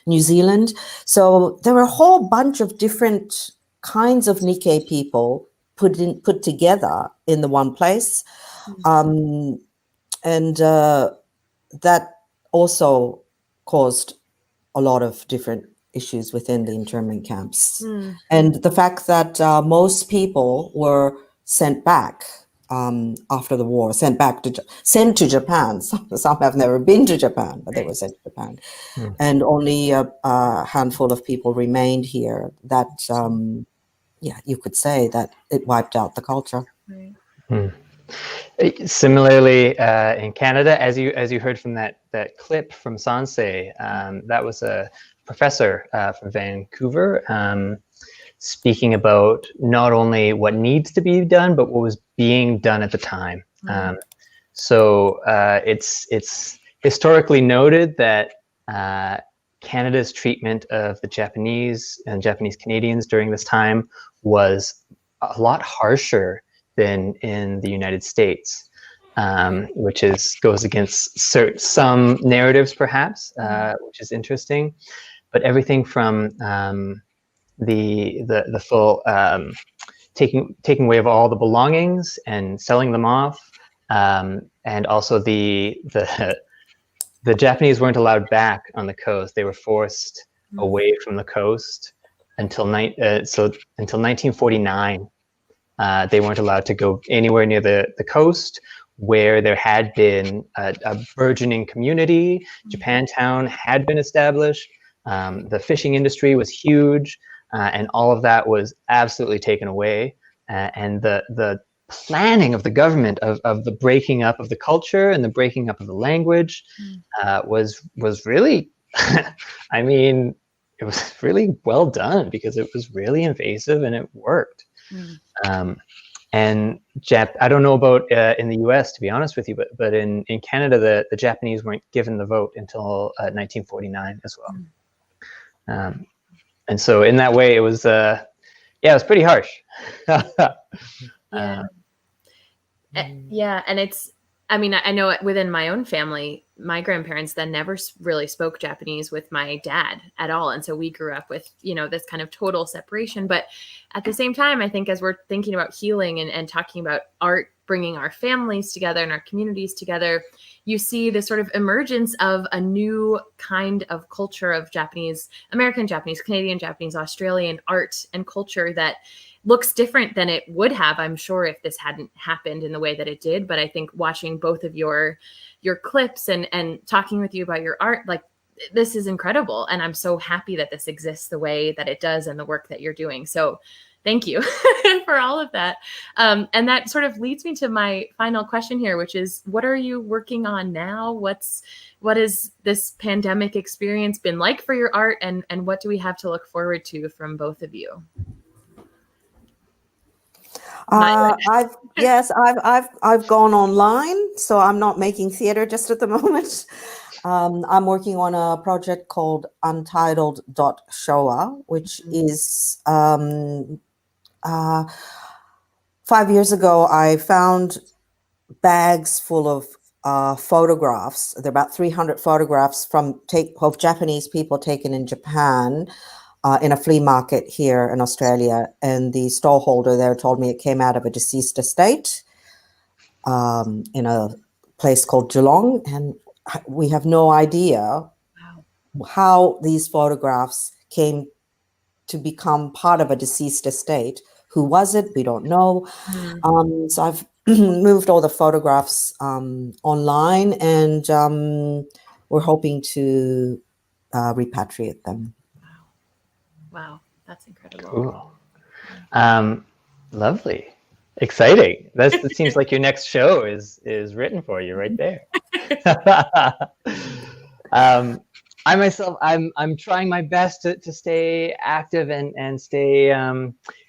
New Zealand. So there were a whole bunch of different kinds of Nikkei people put together in the one place. And that also caused a lot of different issues within the internment camps. And the fact that most people were sent back after the war, sent to Japan. Some have never been to Japan, but they were sent to Japan. And only a handful of people remained here. That, you could say that it wiped out the culture. Similarly, in Canada, as you heard from that clip from Sansei, that was a professor from Vancouver, speaking about not only what needs to be done, but what was being done at the time. So it's historically noted that Canada's treatment of the Japanese and Japanese Canadians during this time was a lot harsher than in the United States, which goes against some narratives, perhaps, which is interesting. But everything from the full taking away of all the belongings and selling them off. And also the Japanese weren't allowed back on the coast. They were forced away from the coast until 1949. They weren't allowed to go anywhere near the coast, where there had been a burgeoning community. Japantown had been established. The fishing industry was huge, and all of that was absolutely taken away. And the planning of the government of the breaking up of the culture and the breaking up of the language was really, I mean, it was really well done, because it was really invasive and it worked. And I don't know about in the US, to be honest with you, but in Canada, the Japanese weren't given the vote until 1949 as well. And so in that way, it was it was pretty harsh. Yeah, and it's, I mean, I know within my own family, my grandparents then never really spoke Japanese with my dad at all. And so we grew up with, this kind of total separation. But at the same time, I think as we're thinking about healing and talking about art, bringing our families together and our communities together, you see the sort of emergence of a new kind of culture of Japanese, American Japanese, Canadian Japanese, Australian art and culture that looks different than it would have, I'm sure, if this hadn't happened in the way that it did. But I think watching both of your clips and talking with you about your art, like, this is incredible. And I'm so happy that this exists the way that it does and the work that you're doing. So thank you for all of that. And that sort of leads me to my final question here, which is, what are you working on now? What has this pandemic experience been like for your art, and what do we have to look forward to from both of you? I've gone online, so I'm not making theater just at the moment. I'm working on a project called Untitled.Showa, which is 5 years ago, I found bags full of photographs. There are about 300 photographs of Japanese people taken in Japan in a flea market here in Australia. And the stallholder there told me it came out of a deceased estate in a place called Geelong. And we have no idea how these photographs came to become part of a deceased estate. Who was it? We don't know. So I've moved all the photographs online, and we're hoping to repatriate them. Wow, that's incredible. Cool. Lovely. Exciting. That seems like your next show is written for you right there. I myself, I'm trying my best to stay active and stay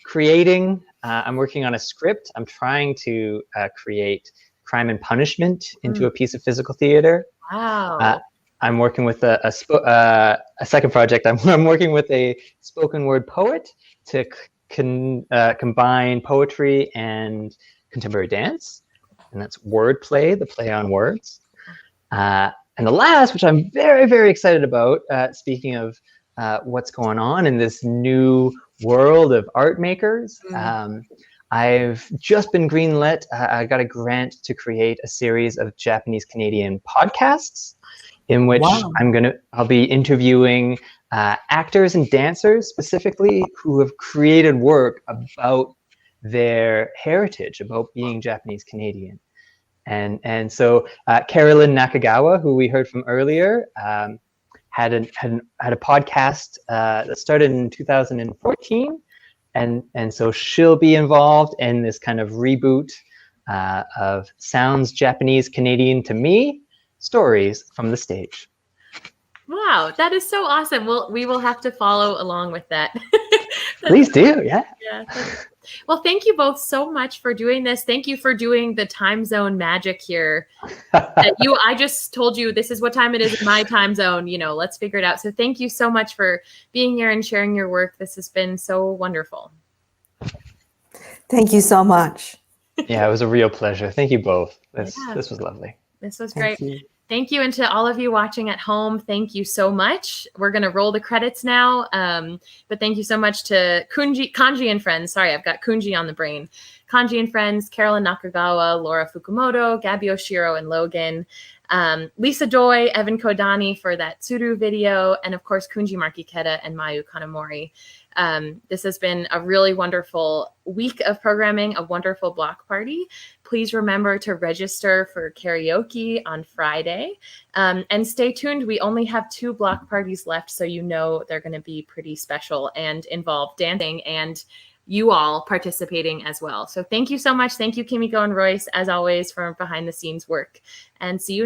creating. I'm working on a script. I'm trying to create Crime and Punishment into a piece of physical theater. Wow. I'm working with a second project. I'm working with a spoken word poet to combine poetry and contemporary dance, and that's wordplay, the play on words. And the last, which I'm very, very excited about, speaking of what's going on in this new world of art makers, I've just been greenlit. I got a grant to create a series of Japanese Canadian podcasts in which I'll be interviewing actors and dancers specifically who have created work about their heritage, about being Japanese Canadian. And so Carolyn Nakagawa, who we heard from earlier, had a podcast that started in 2014, and so she'll be involved in this kind of reboot of Sounds Japanese Canadian to Me, Stories from the Stage. Wow, that is so awesome. We will have to follow along with that. Please do, yeah. Well, thank you both so much for doing this. Thank you for doing the time zone magic here. I just told you this is what time it is in my time zone. Let's figure it out. So thank you so much for being here and sharing your work. This has been so wonderful. Thank you so much. Yeah, it was a real pleasure. Thank you both. This was lovely. This was great. Thank you. And to all of you watching at home, thank you so much. We're going to roll the credits now. But thank you so much to Kanji and friends. Sorry, I've got Kunji on the brain. Kanji and friends, Carolyn Nakagawa, Laura Fukumoto, Gaby Oshiro and Logan, Lisa Doi, Evan Kodani for that Tsuru video, and of course, Kunji Ikeda and Mayu Kanamori. This has been a really wonderful week of programming, a wonderful block party. Please remember to register for karaoke on Friday. And stay tuned. We only have 2 block parties left, so you know they're going to be pretty special and involve dancing and you all participating as well. So thank you so much. Thank you, Kimiko and Royce, as always, for behind the scenes work. And see you next